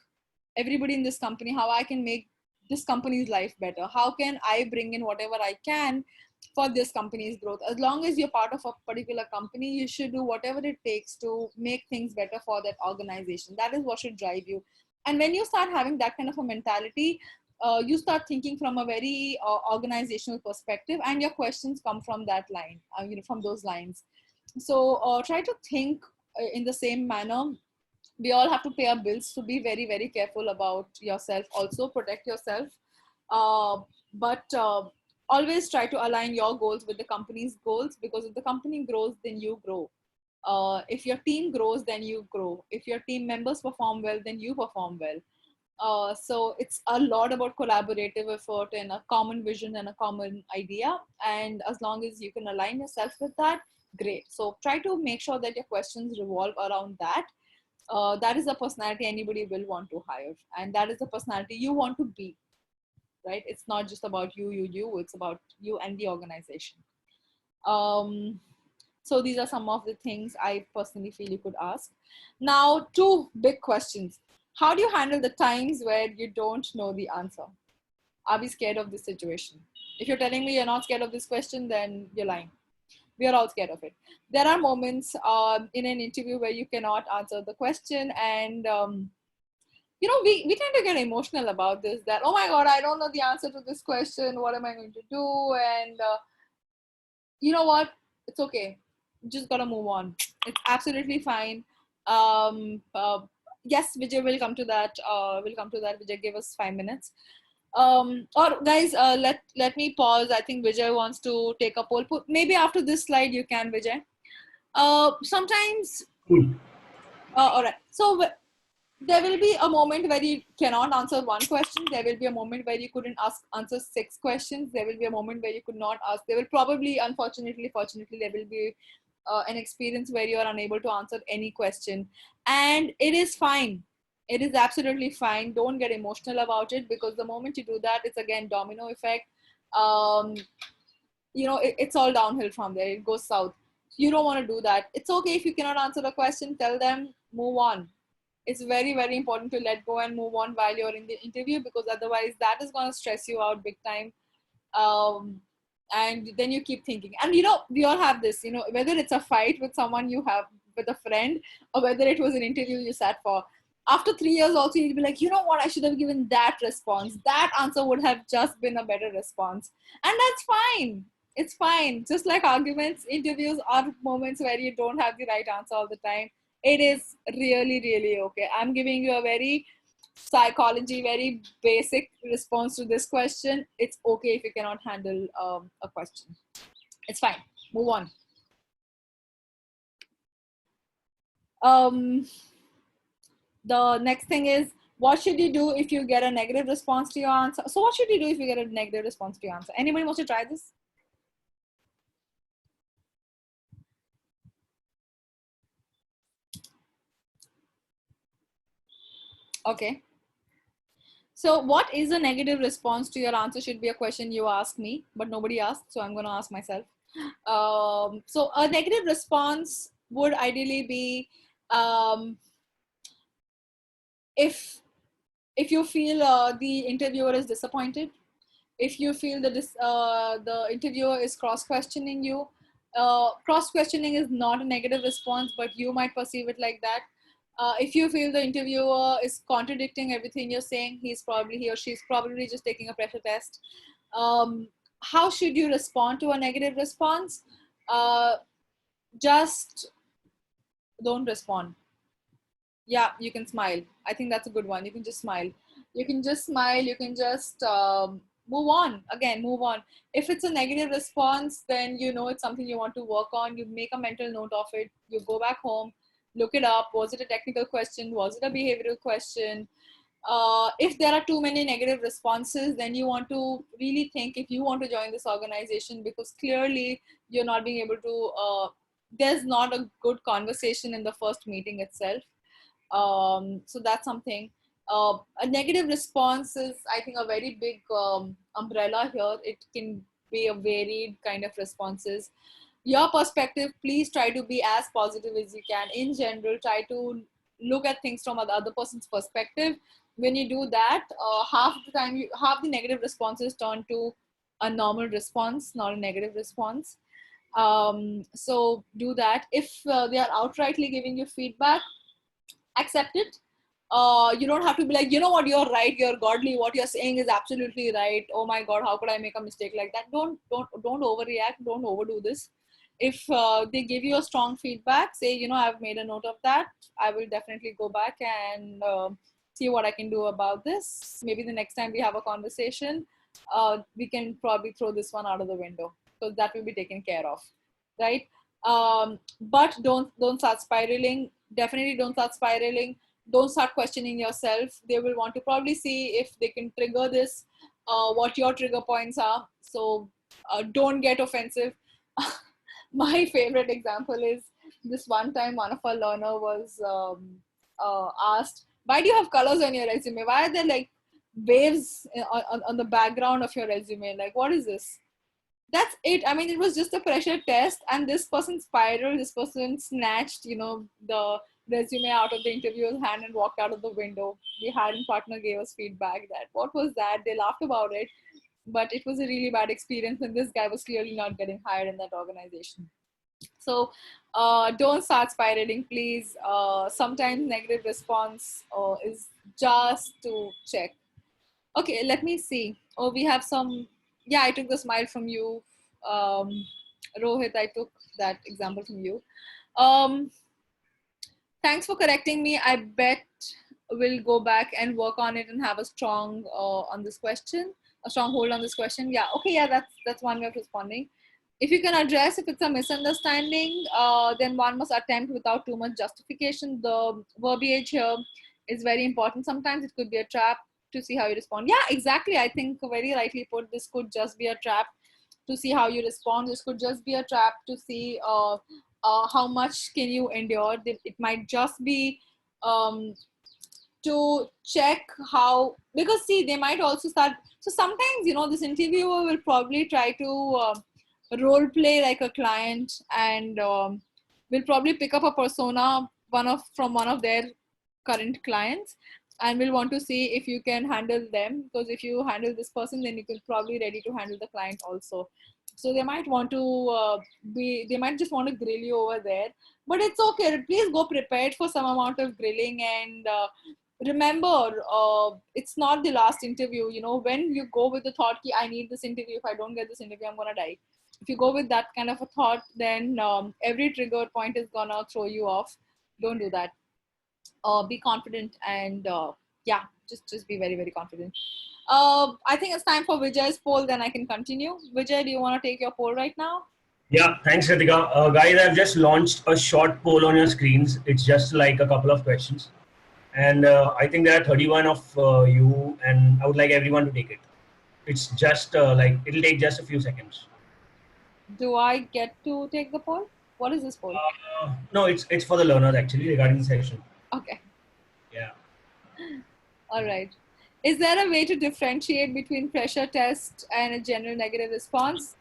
everybody in this company, how I can make this company's life better. How can I bring in whatever I can for this company's growth? As long as you're part of a particular company, you should do whatever it takes to make things better for that organization. That is what should drive you. And when you start having that kind of a mentality, you start thinking from a very organizational perspective, and your questions come from that line, from those lines. So try to think in the same manner. We all have to pay our bills, so be very very careful about yourself, also protect yourself. But always try to align your goals with the company's goals, because if the company grows, then you grow. If your team grows, then you grow. If your team members perform well, then you perform well. So it's a lot about collaborative effort and a common vision and a common idea. And as long as you can align yourself with that, great. So try to make sure that your questions revolve around that. That is the personality anybody will want to hire, and that is the personality you want to be, right? It's not just about you, it's about you and the organization. So these are some of the things I personally feel you could ask. Now, 2 big questions. How do you handle the times where you don't know the answer? Are we scared of this situation? If you're telling me you're not scared of this question, then you're lying. We are all scared of it. There are moments in an interview where you cannot answer the question, and we tend to get emotional about this, that, oh my god, I don't know the answer to this question, what am I going to do? And you know what, it's okay, you just gotta move on. It's absolutely fine. Yes, Vijay will come to that. Vijay, give us 5 minutes. Or guys, let me pause. I think Vijay wants to take a poll. Maybe after this slide you can, Vijay. Sometimes Cool. all right. So there will be a moment where you cannot answer one question. There will be a moment where you couldn't answer 6 questions. There will be a moment where you could not ask. There will probably, unfortunately, fortunately, there will be an experience where you are unable to answer any question. And it is fine. It is absolutely fine. Don't get emotional about it, because the moment you do that, it's again domino effect. It's all downhill from there. It goes south. You don't want to do that. It's okay if you cannot answer the question. Tell them, move on. It's very, very important to let go and move on while you're in the interview, because otherwise that is going to stress you out big time. And then you keep thinking, and we all have this, whether it's a fight with someone you have with a friend, or whether it was an interview you sat for. After 3 years also, you'll be like, you know what, I should have given that response. That answer would have just been a better response. And that's fine. It's fine. Just like arguments, interviews are moments where you don't have the right answer all the time. It is really, really okay. I'm giving you a very very basic response to this question. It's okay if you cannot handle a question. It's fine. Move on. The next thing is, what should you do if you get a negative response to your answer? So what should you do if you get a negative response to your answer? Anybody wants to try this? Okay. So what is a negative response to your answer should be a question you ask me, but nobody asked, so I'm going to ask myself. So a negative response would ideally be if you feel the interviewer is disappointed, if you feel that the interviewer is cross-questioning you. Cross-questioning is not a negative response, but you might perceive it like that. If you feel the interviewer is contradicting everything you're saying, he or she's probably just taking a pressure test. How should you respond to a negative response? Just don't respond. Yeah, you can smile. I think that's a good one. You can just smile. You can just smile. You can just move on. Again, move on. If it's a negative response, then it's something you want to work on. You make a mental note of it. You go back home, look it up. Was it a technical question? Was it a behavioral question? If there are too many negative responses, then you want to really think if you want to join this organization, because clearly you're not being able to, there's not a good conversation in the first meeting itself. So that's something. A negative response is, I think, a very big umbrella here. It can be a varied kind of responses. Your perspective, please try to be as positive as you can. In general, try to look at things from the other person's perspective. When you do that, half the negative responses turn to a normal response, not a negative response. So do that. If they are outrightly giving you feedback, accept it. You don't have to be like, you know what, you're right, you're godly, what you're saying is absolutely right, oh my god, how could I make a mistake like that? Don't overreact, don't overdo this. If they give you a strong feedback, say, I've made a note of that, I will definitely go back and see what I can do about this. Maybe the next time we have a conversation, we can probably throw this one out of the window, so that will be taken care of, right? But don't start spiraling. Definitely don't start spiraling. Don't start questioning yourself. They will want to probably see if they can trigger this, what your trigger points are. So don't get offensive. My favorite example is this one time one of our learner was asked, why do you have colors on your resume? Why are there like waves on the background of your resume? Like, what is this? That's it. I mean, it was just a pressure test, and this person spiraled. This person snatched, the resume out of the interviewer's hand and walked out of the window. The hiring partner gave us feedback that what was that? They laughed about it, but it was a really bad experience, and this guy was clearly not getting hired in that organization. So don't start spiraling, please. Sometimes negative response is just to check. Okay, let me see. Oh, we have some. Yeah, I took the smile from you. Rohit, I took that example from you. Thanks for correcting me. I bet we'll go back and work on it and have a strong on this question, a strong hold on this question. Yeah, okay, yeah, that's one way of responding. If you can address if it's a misunderstanding, then one must attempt without too much justification. The verbiage here is very important. Sometimes it could be a trap to see how you respond. Yeah, exactly. I think very rightly put, this could just be a trap to see how you respond. This could just be a trap to see how much can you endure. It might just be um, to check how, because see, they might also start. So sometimes, you know, this interviewer will probably try to role play like a client, and will probably pick up a persona from one of their current clients, and will want to see if you can handle them, because if you handle this person, then you can probably ready to handle the client also. So they might want to they might just want to grill you over there, but it's okay. Please go prepared for some amount of grilling, and remember, it's not the last interview. You know, when you go with the thought ki I need this interview, if I don't get this interview, I'm gonna die. If you go with that kind of a thought, then every trigger point is gonna throw you off. Don't do that. Be confident, and yeah, just be very confident. I think it's time for Vijay's poll, then I can continue. Vijay, do you want to take your poll right now? Yeah, thanks, Ritika. Guys, I've just launched a short poll on your screens. It's just like a couple of questions. And I think there are 31 of you, and I would like everyone to take it. It's just like, it'll take just a few seconds. Do I get to take the poll? What is this poll? No, it's for the learners actually regarding the session. Okay. Yeah. All right. Is there a way to differentiate between pressure test and a general negative response?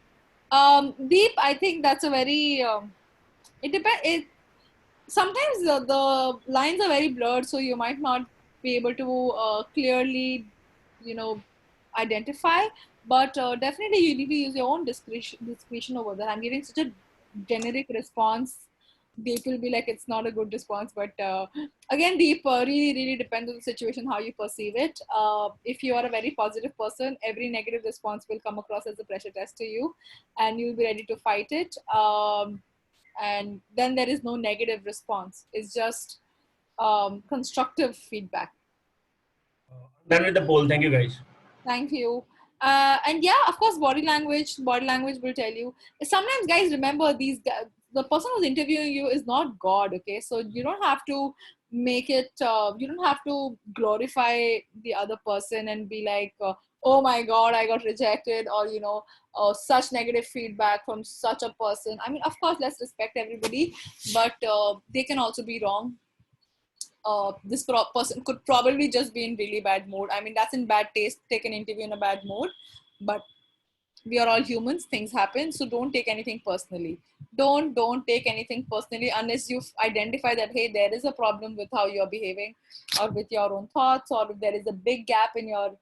Deep, I think that's a very, it depends. Sometimes the lines are very blurred, so you might not be able to clearly, you know, identify. But definitely, you need to use your own discretion over that. I'm giving such a generic response. Deep will be like it's not a good response, but again, Deep really depends on the situation, how you perceive it. If you are a very positive person, every negative response will come across as a pressure test to you, and you'll be ready to fight it. And then there is no negative response. It's just constructive feedback. Done with the poll. Thank you, guys. Thank you. And yeah, of course, body language will tell you. Sometimes, guys, remember the person who's interviewing you is not God. Okay, so you don't have to make it. You don't have to glorify the other person and be like, "Oh my God, I got rejected," or such negative feedback from such a person. I mean, of course, let's respect everybody, but they can also be wrong. This person could probably just be in really bad mood. I mean, that's in bad taste. Take an interview in a bad mood, but we are all humans. Things happen, so don't take anything personally. Don't take anything personally unless you identify that, hey, there is a problem with how you're behaving, or with your own thoughts, or if there is a big gap in your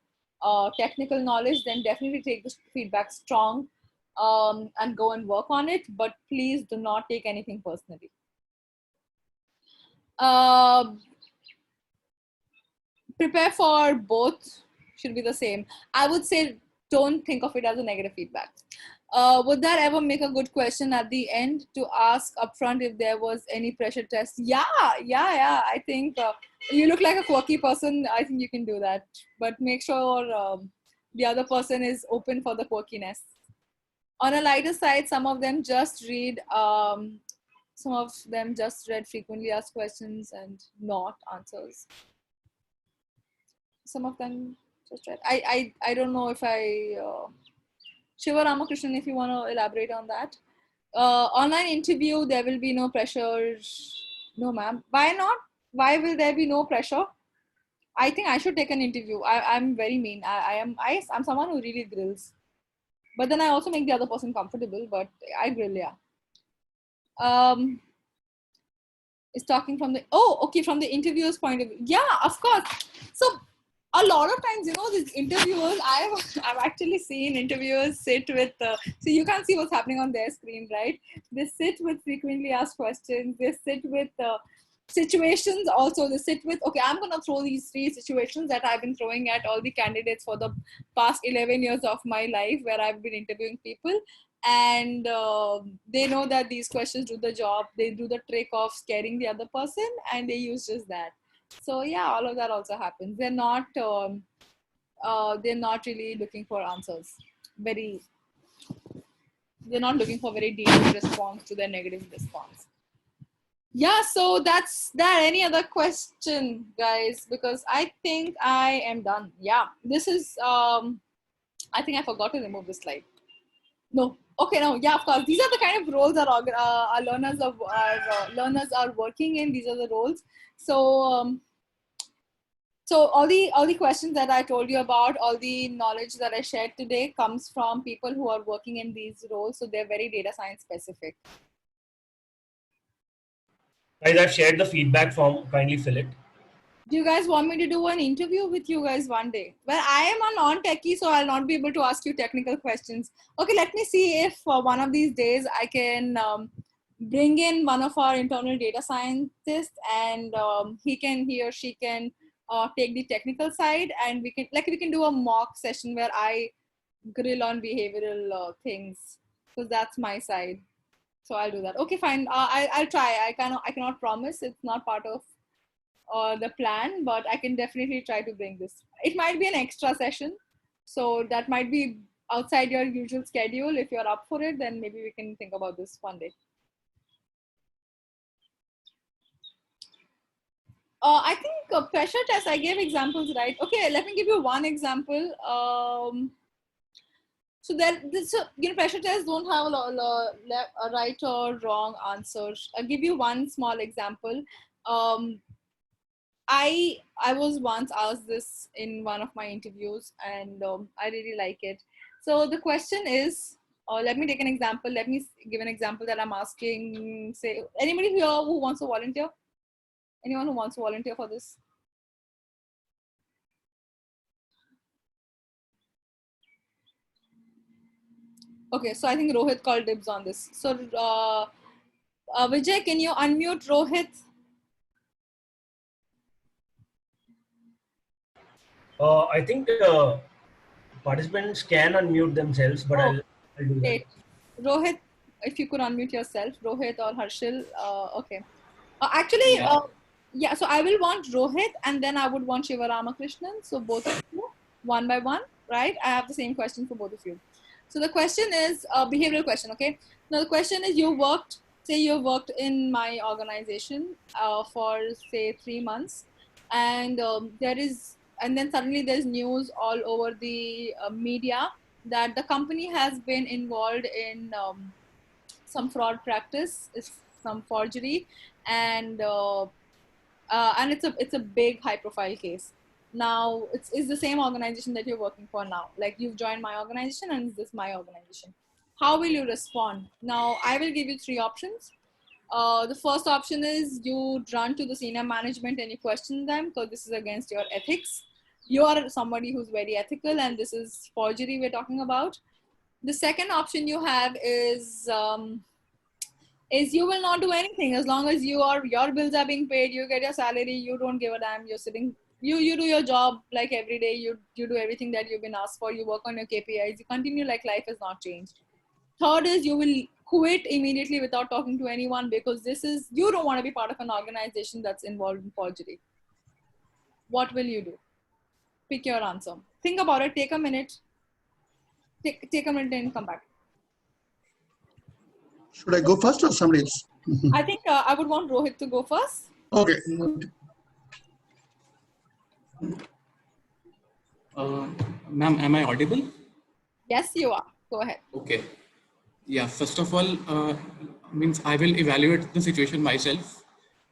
technical knowledge. Then definitely take this feedback strong, and go and work on it. But please do not take anything personally. Uh, Prepare for both, should be the same. I would say don't think of it as a negative feedback. Would that ever make a good question at the end to ask upfront if there was any pressure test? Yeah. I think you look like a quirky person. I think you can do that, but make sure the other person is open for the quirkiness. On a lighter side, some of them just read frequently asked questions and not answers. Some of them just read. I don't know if Shiva Ramakrishnan, if you want to elaborate on that. Online interview, there will be no pressure. No, ma'am. Why not? Why will there be no pressure? I think I should take an interview. I'm very mean. I'm someone who really grills. But then I also make the other person comfortable, but I grill, yeah. Is talking from from the interviewer's point of view. Yeah, of course. So a lot of times, these interviewers, I've actually seen interviewers sit with so you can't see what's happening on their screen, right? They sit with frequently asked questions. They sit with situations also. They sit with, okay, I'm gonna throw these 3 situations that I've been throwing at all the candidates for the past 11 years of my life, where I've been interviewing people. And they know that these questions do the job. They do the trick of scaring the other person, and they use just that. So yeah, all of that also happens. They're not really looking for answers. They're not looking for very detailed response to their negative response. Yeah, so that's that. Any other question, guys? Because I think I am done. Yeah, this is I think I forgot to remove this slide. No. Okay, no. Yeah, of course. These are the kind of roles our learners are working in. These are the roles. So so all the questions that I told you about, all the knowledge that I shared today comes from people who are working in these roles. So they're very data science specific. Guys, I've shared the feedback form. Kindly fill it. Do you guys want me to do an interview with you guys one day? Well, I am a non-techie, so I'll not be able to ask you technical questions. Okay, let me see if one of these days I can bring in one of our internal data scientists, and he or she can take the technical side, and we can do a mock session where I grill on behavioral things, because that's my side. So I'll do that. Okay, fine. I'll try. I cannot promise. It's not part of the plan, but I can definitely try to bring this. It might be an extra session, so that might be outside your usual schedule. If you're up for it, then maybe we can think about this one day. I think pressure test, I gave examples, right? Okay, let me give you one example. So pressure tests don't have a right or wrong answer. I'll give you one small example. I was once asked this in one of my interviews, and I really like it. So the question is, let me take an example. Let me give an example that I'm asking. Say, anybody here who wants to volunteer? Anyone who wants to volunteer for this? Okay, so I think Rohit called dibs on this. So Vijay, can you unmute Rohit? I think participants can unmute themselves, but Oh, I'll do that. great. Rohit, if you could unmute yourself, Rohit or Harshil. Okay. Actually, Yeah. yeah, so I will want Rohit, and then I would want Shiva Ramakrishnan. So both of you, one by one, right? I have the same question for both of you. So the question is a behavioral question, okay? Now the question is, say you worked in my organization for say 3 months, and and then suddenly there's news all over the media that the company has been involved in some fraud practice, some forgery, and it's a big high profile case. Now it's the same organization that you're working for now. Like, you've joined my organization, and this is my organization. How will you respond? Now I will give you three options. The first option is you run to the senior management and you question them, because this is against your ethics. You are somebody who's very ethical, and this is forgery we're talking about. The second option you have is you will not do anything as long as your bills are being paid, you get your salary, you don't give a damn, you're sitting, you do your job like every day, you do everything that you've been asked for, you work on your KPIs, you continue like life has not changed. Third is you will quit immediately without talking to anyone, because you don't want to be part of an organization that's involved in forgery. What will you do? Pick your answer. Think about it. Take a minute. Take a minute and come back. Should I go first or somebody else? I think I would want Rohit to go first. Okay. Ma'am, am I audible? Yes, you are. Go ahead. Okay. Yeah, first of all, means I will evaluate the situation myself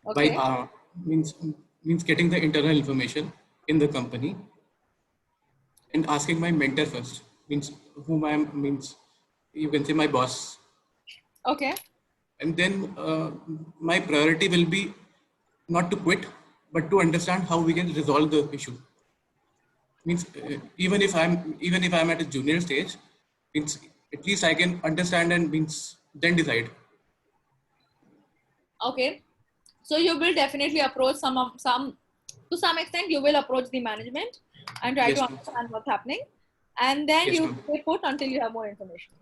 Okay. by means getting the internal information in the company and asking my mentor first, means whom I am, means you can say my boss. Okay. And then my priority will be not to quit, but to understand how we can resolve the issue. Means even if I'm at a junior stage, means at least I can understand and means then decide. Okay. So you will definitely approach to some extent you will approach the management and try Yes, to ma'am. understand what's happening, and then Yes, you ma'am. stay put until you have more information.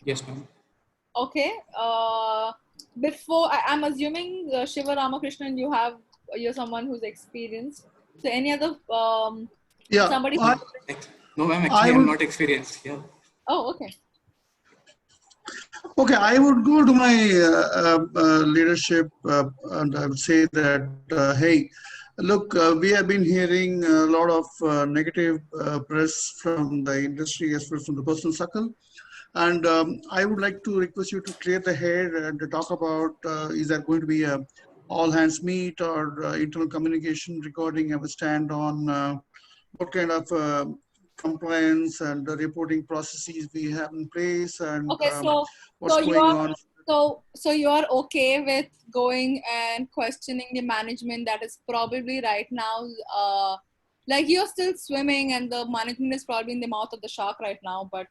Yes, ma'am. Okay. I'm assuming Shiva Ramakrishnan, you're someone who's experienced. So any other Yeah. somebody? No, ma'am. I Actually, I'm would. not experienced. Yeah. Oh, okay. Okay, I would go to my leadership and I would say that, hey, look, we have been hearing a lot of negative press from the industry as well as from the personal circle. And I would like to request you to clear the head and to talk about is there going to be a all hands meet or internal communication regarding our stand on what kind of compliance and the reporting processes we have in place and Okay, what's so going on. so you're okay with going and questioning the management that is probably right now, like you're still swimming and the management is probably in the mouth of the shark right now, but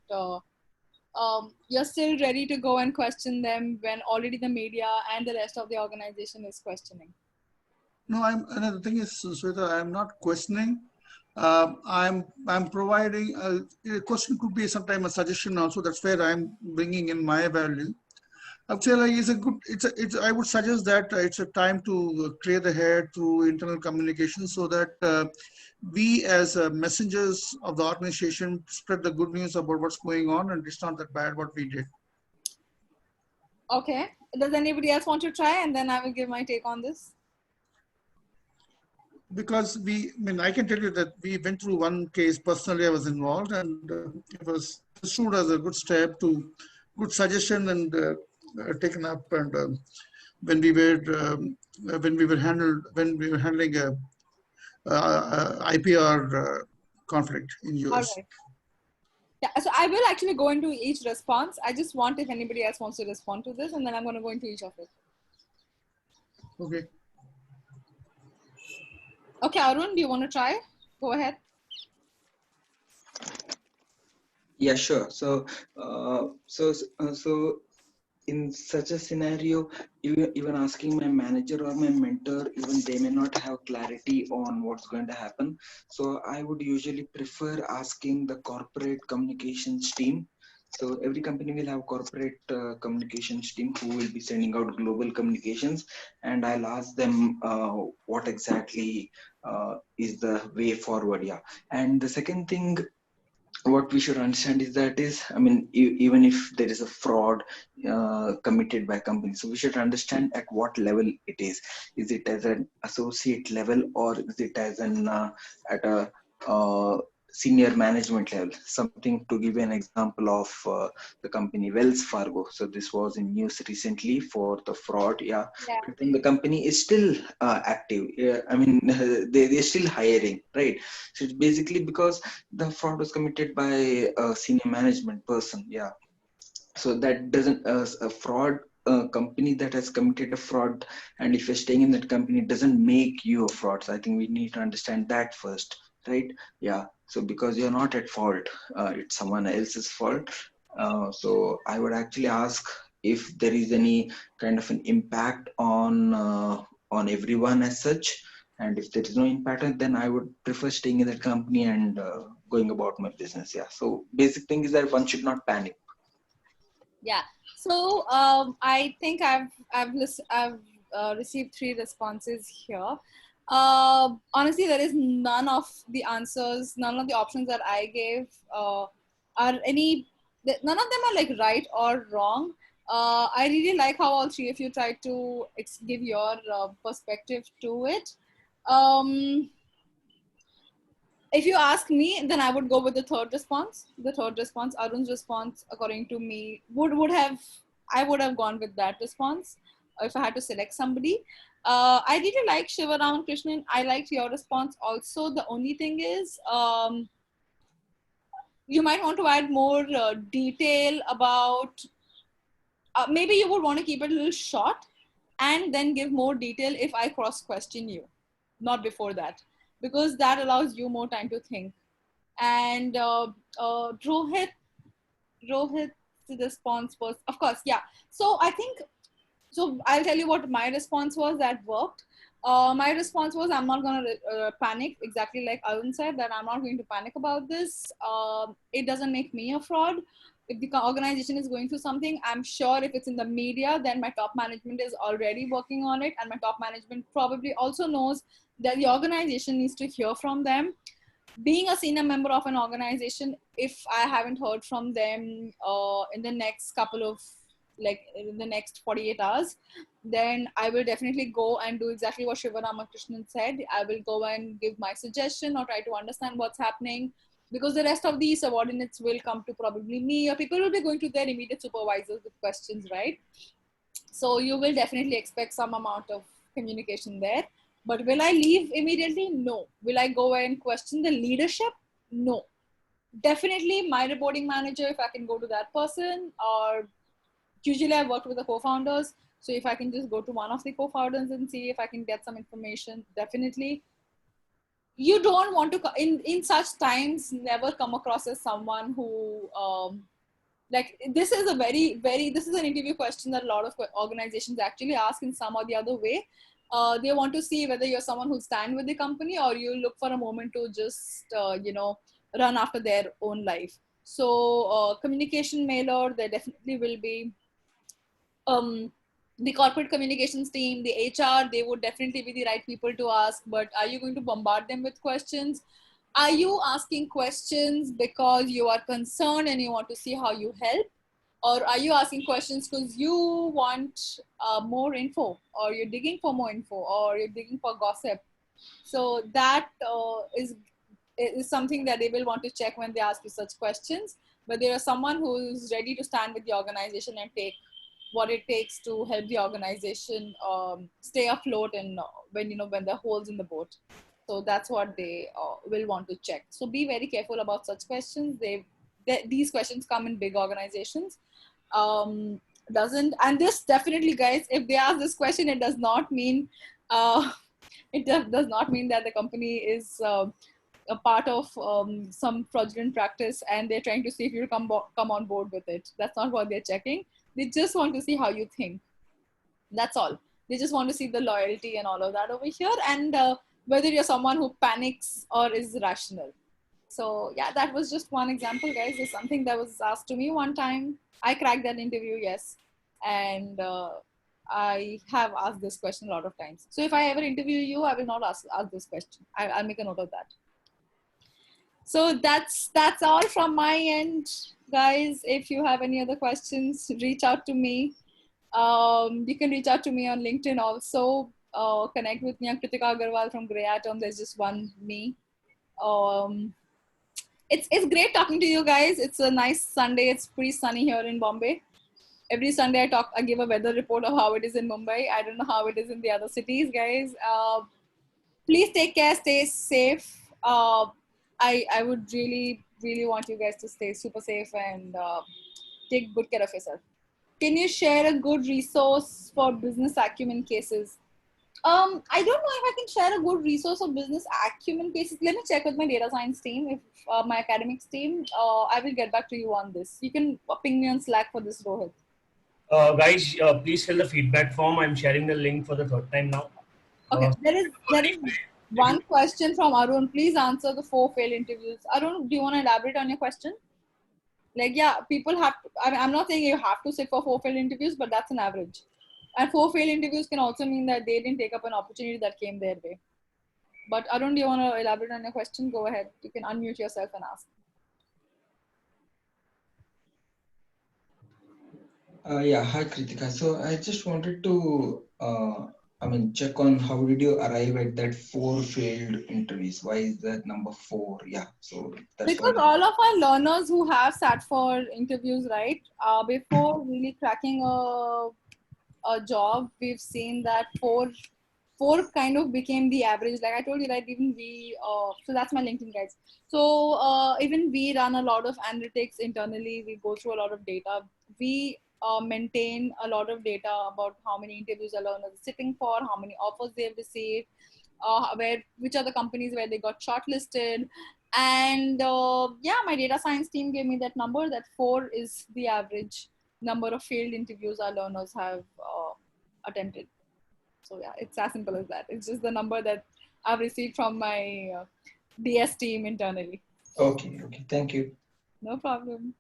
you're still ready to go and question them when already the media and the rest of the organization is questioning. No, the thing is, Sweta, I'm not questioning. I'm providing a question could be sometimes a suggestion also. That's where I'm bringing in my value. I would say like I would suggest that it's a time to clear the head through internal communication so that we as messengers of the organization spread the good news about what's going on and it's not that bad what we did. Okay. Does anybody else want to try? And then I will give my take on this. Because I can tell you that we went through one case personally. I was involved, and it was construed as a good step to good suggestion and taken up. And when we were handling a IPR conflict in US. All right. Yeah, so I will actually go into each response. I just want if anybody else wants to respond to this, and then I'm going to go into each of it. Okay. Okay, Arun, do you want to try? Go ahead. Yeah, sure. So in such a scenario, even asking my manager or my mentor, even they may not have clarity on what's going to happen. So I would usually prefer asking the corporate communications team. So every company will have corporate communications team who will be sending out global communications, and I'll ask them what exactly is the way forward. Yeah. And the second thing what we should understand is that even if there is a fraud committed by companies, so we should understand at what level it is it as an associate level or is it as an at a senior management level. Something to give you an example of the company Wells Fargo. So this was in news recently for the fraud. Yeah. But then the company is still active. They're still hiring, right? So it's basically because the fraud was committed by a senior management person. Yeah. So that doesn't a fraud company that has committed a fraud, and if you're staying in that company, doesn't make you a fraud. So I think we need to understand that first, right? Yeah. So because you're not at fault, it's someone else's fault. So I would actually ask if there is any kind of an impact on everyone as such. And if there is no impact, then I would prefer staying in that company and going about my business. Yeah. So basic thing is that one should not panic. Yeah. So I think I've received 3 responses here. Honestly, there is none of the answers, none of the options that I gave are any. None of them are like right or wrong. I really like how all 3 of you tried to give your perspective to it. If you ask me, then I would go with the third response. The third response, Arun's response, according to me, I would have gone with that response if I had to select somebody. I really like Shiva Ramakrishnan. I liked your response also. The only thing is, you might want to add more detail about, maybe you would want to keep it a little short and then give more detail if I cross question you, not before that, because that allows you more time to think. And Rohit's response was, of course, yeah. So I think, so I'll tell you what my response was that worked. My response was, I'm not going to panic, exactly like Arun said, that I'm not going to panic about this. It doesn't make me a fraud. If the organization is going through something, I'm sure if it's in the media, then my top management is already working on it. And my top management probably also knows that the organization needs to hear from them. Being a senior member of an organization, if I haven't heard from them in the next couple of like in the next 48 hours, then I will definitely go and do exactly what Shiva Ramakrishnan said. I will go and give my suggestion or try to understand what's happening, because the rest of the subordinates will come to probably me, or people will be going to their immediate supervisors with questions, right? So you will definitely expect some amount of communication there. But will I leave immediately? No. Will I go and question the leadership? No. Definitely my reporting manager, if I can go to that person, or usually I worked with the co-founders. So if I can just go to one of the co-founders and see if I can get some information, definitely. You don't want to, in such times, never come across as someone who, like, this is a this is an interview question that a lot of organizations actually ask in some or the other way. They want to see whether you're someone who'll stand with the company, or you look for a moment to just, run after their own life. So communication mailer, there definitely will be. The corporate communications team, the HR, they would definitely be the right people to ask. But are you going to bombard them with questions? Are you asking questions because you are concerned and you want to see how you help? Or are you asking questions because you want more info, or you're digging for more info, or you're digging for gossip? So that is something that they will want to check when they ask you such questions. But there is someone who's ready to stand with the organization and take what it takes to help the organization stay afloat, and when there are holes in the boat. So that's what they will want to check. So be very careful about such questions. These questions come in big organizations. And this definitely, guys, if they ask this question, it does not mean does not mean that the company is a part of some fraudulent practice and they're trying to see if you come on board with it. That's not what they're checking. They just want to see how you think. That's all. They just want to see the loyalty and all of that over here, and whether you're someone who panics or is rational. So yeah, that was just one example, guys. It's something that was asked to me one time. I cracked that interview, yes. And I have asked this question a lot of times. So if I ever interview you, I will not ask this question. I'll make a note of that. So that's all from my end, guys. If you have any other questions, reach out to me. You can reach out to me on LinkedIn also. Connect with me. I'm Kritika Agarwal from Grey Atom. There's just one me. It's great talking to you guys. It's a nice Sunday. It's pretty sunny here in Bombay. Every Sunday I give a weather report of how it is in Mumbai. I don't know how it is in the other cities, guys. Please take care, stay safe. I would really, really want you guys to stay super safe and take good care of yourself. Can you share a good resource for business acumen cases? I don't know if I can share a good resource of business acumen cases. Let me check with my data science team, if my academics team. I will get back to you on this. You can ping me on Slack for this, Rohit. Guys, please fill the feedback form. I'm sharing the link for the third time now. Okay, there is one question from Arun. Please answer the 4 failed interviews. Arun, do you want to elaborate on your question? Like, yeah, people have to, I'm not saying you have to sit for 4 failed interviews, but that's an average. And 4 failed interviews can also mean that they didn't take up an opportunity that came their way. But Arun, do you want to elaborate on your question? Go ahead. You can unmute yourself and ask. Yeah, hi Kritika. So I just wanted to, check on how did you arrive at that 4 failed interviews? Why is that number 4? Yeah, so that's because all of our learners who have sat for interviews, right, before really cracking a job, we've seen that 4 kind of became the average. Like I told you, right, even we, so that's my LinkedIn, guys. So even we run a lot of analytics internally. We go through a lot of data. We maintain a lot of data about how many interviews a learner is sitting for, how many offers they've received, which are the companies where they got shortlisted. And yeah, my data science team gave me that number, that 4 is the average number of failed interviews our learners have attempted. So yeah, it's as simple as that. It's just the number that I've received from my DS team internally. Okay, thank you. No problem.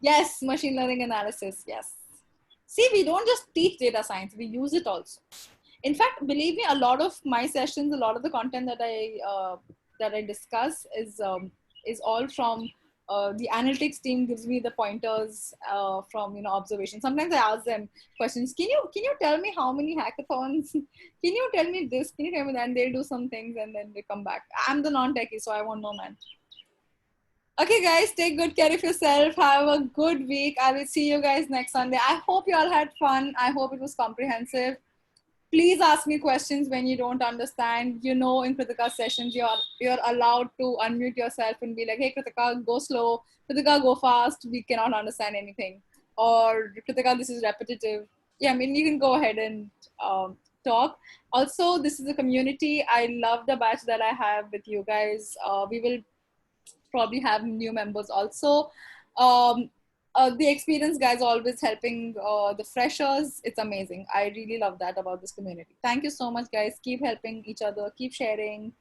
Yes, machine learning analysis, yes. See, we don't just teach data science, we use it also. In fact, believe me, a lot of my sessions, a lot of the content that I discuss is all from the analytics team gives me the pointers from observation. Sometimes I ask them questions. Can you tell me how many hackathons? Can you tell me this? Can you tell me that? And they'll do some things and then they come back. I'm the non-techie, so I won't know, man. Okay, guys, take good care of yourself. Have a good week. I will see you guys next Sunday. I hope you all had fun. I hope it was comprehensive. Please ask me questions when you don't understand. In Kritika's sessions, you're allowed to unmute yourself and be like, hey, Kritika, go slow. Kritika, go fast. We cannot understand anything. Or Kritika, this is repetitive. Yeah, I mean, you can go ahead and talk. Also, this is a community. I love the batch that I have with you guys. We will probably have new members also. The experienced guys always helping the freshers. It's amazing. I really love that about this community. Thank you so much, guys. Keep helping each other. Keep sharing.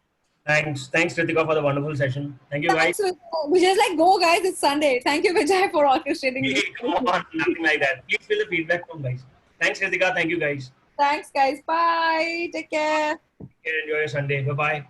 Thanks, Kritika, for the wonderful session. Thank you, guys. Vijay's like, go, guys. It's Sunday. Thank you, Vijay, for orchestrating this. Come on, nothing like that. Please feel the feedback from guys. Thanks, Kritika. Thank you, guys. Thanks, guys. Bye. Take care. Enjoy your Sunday. Bye-bye.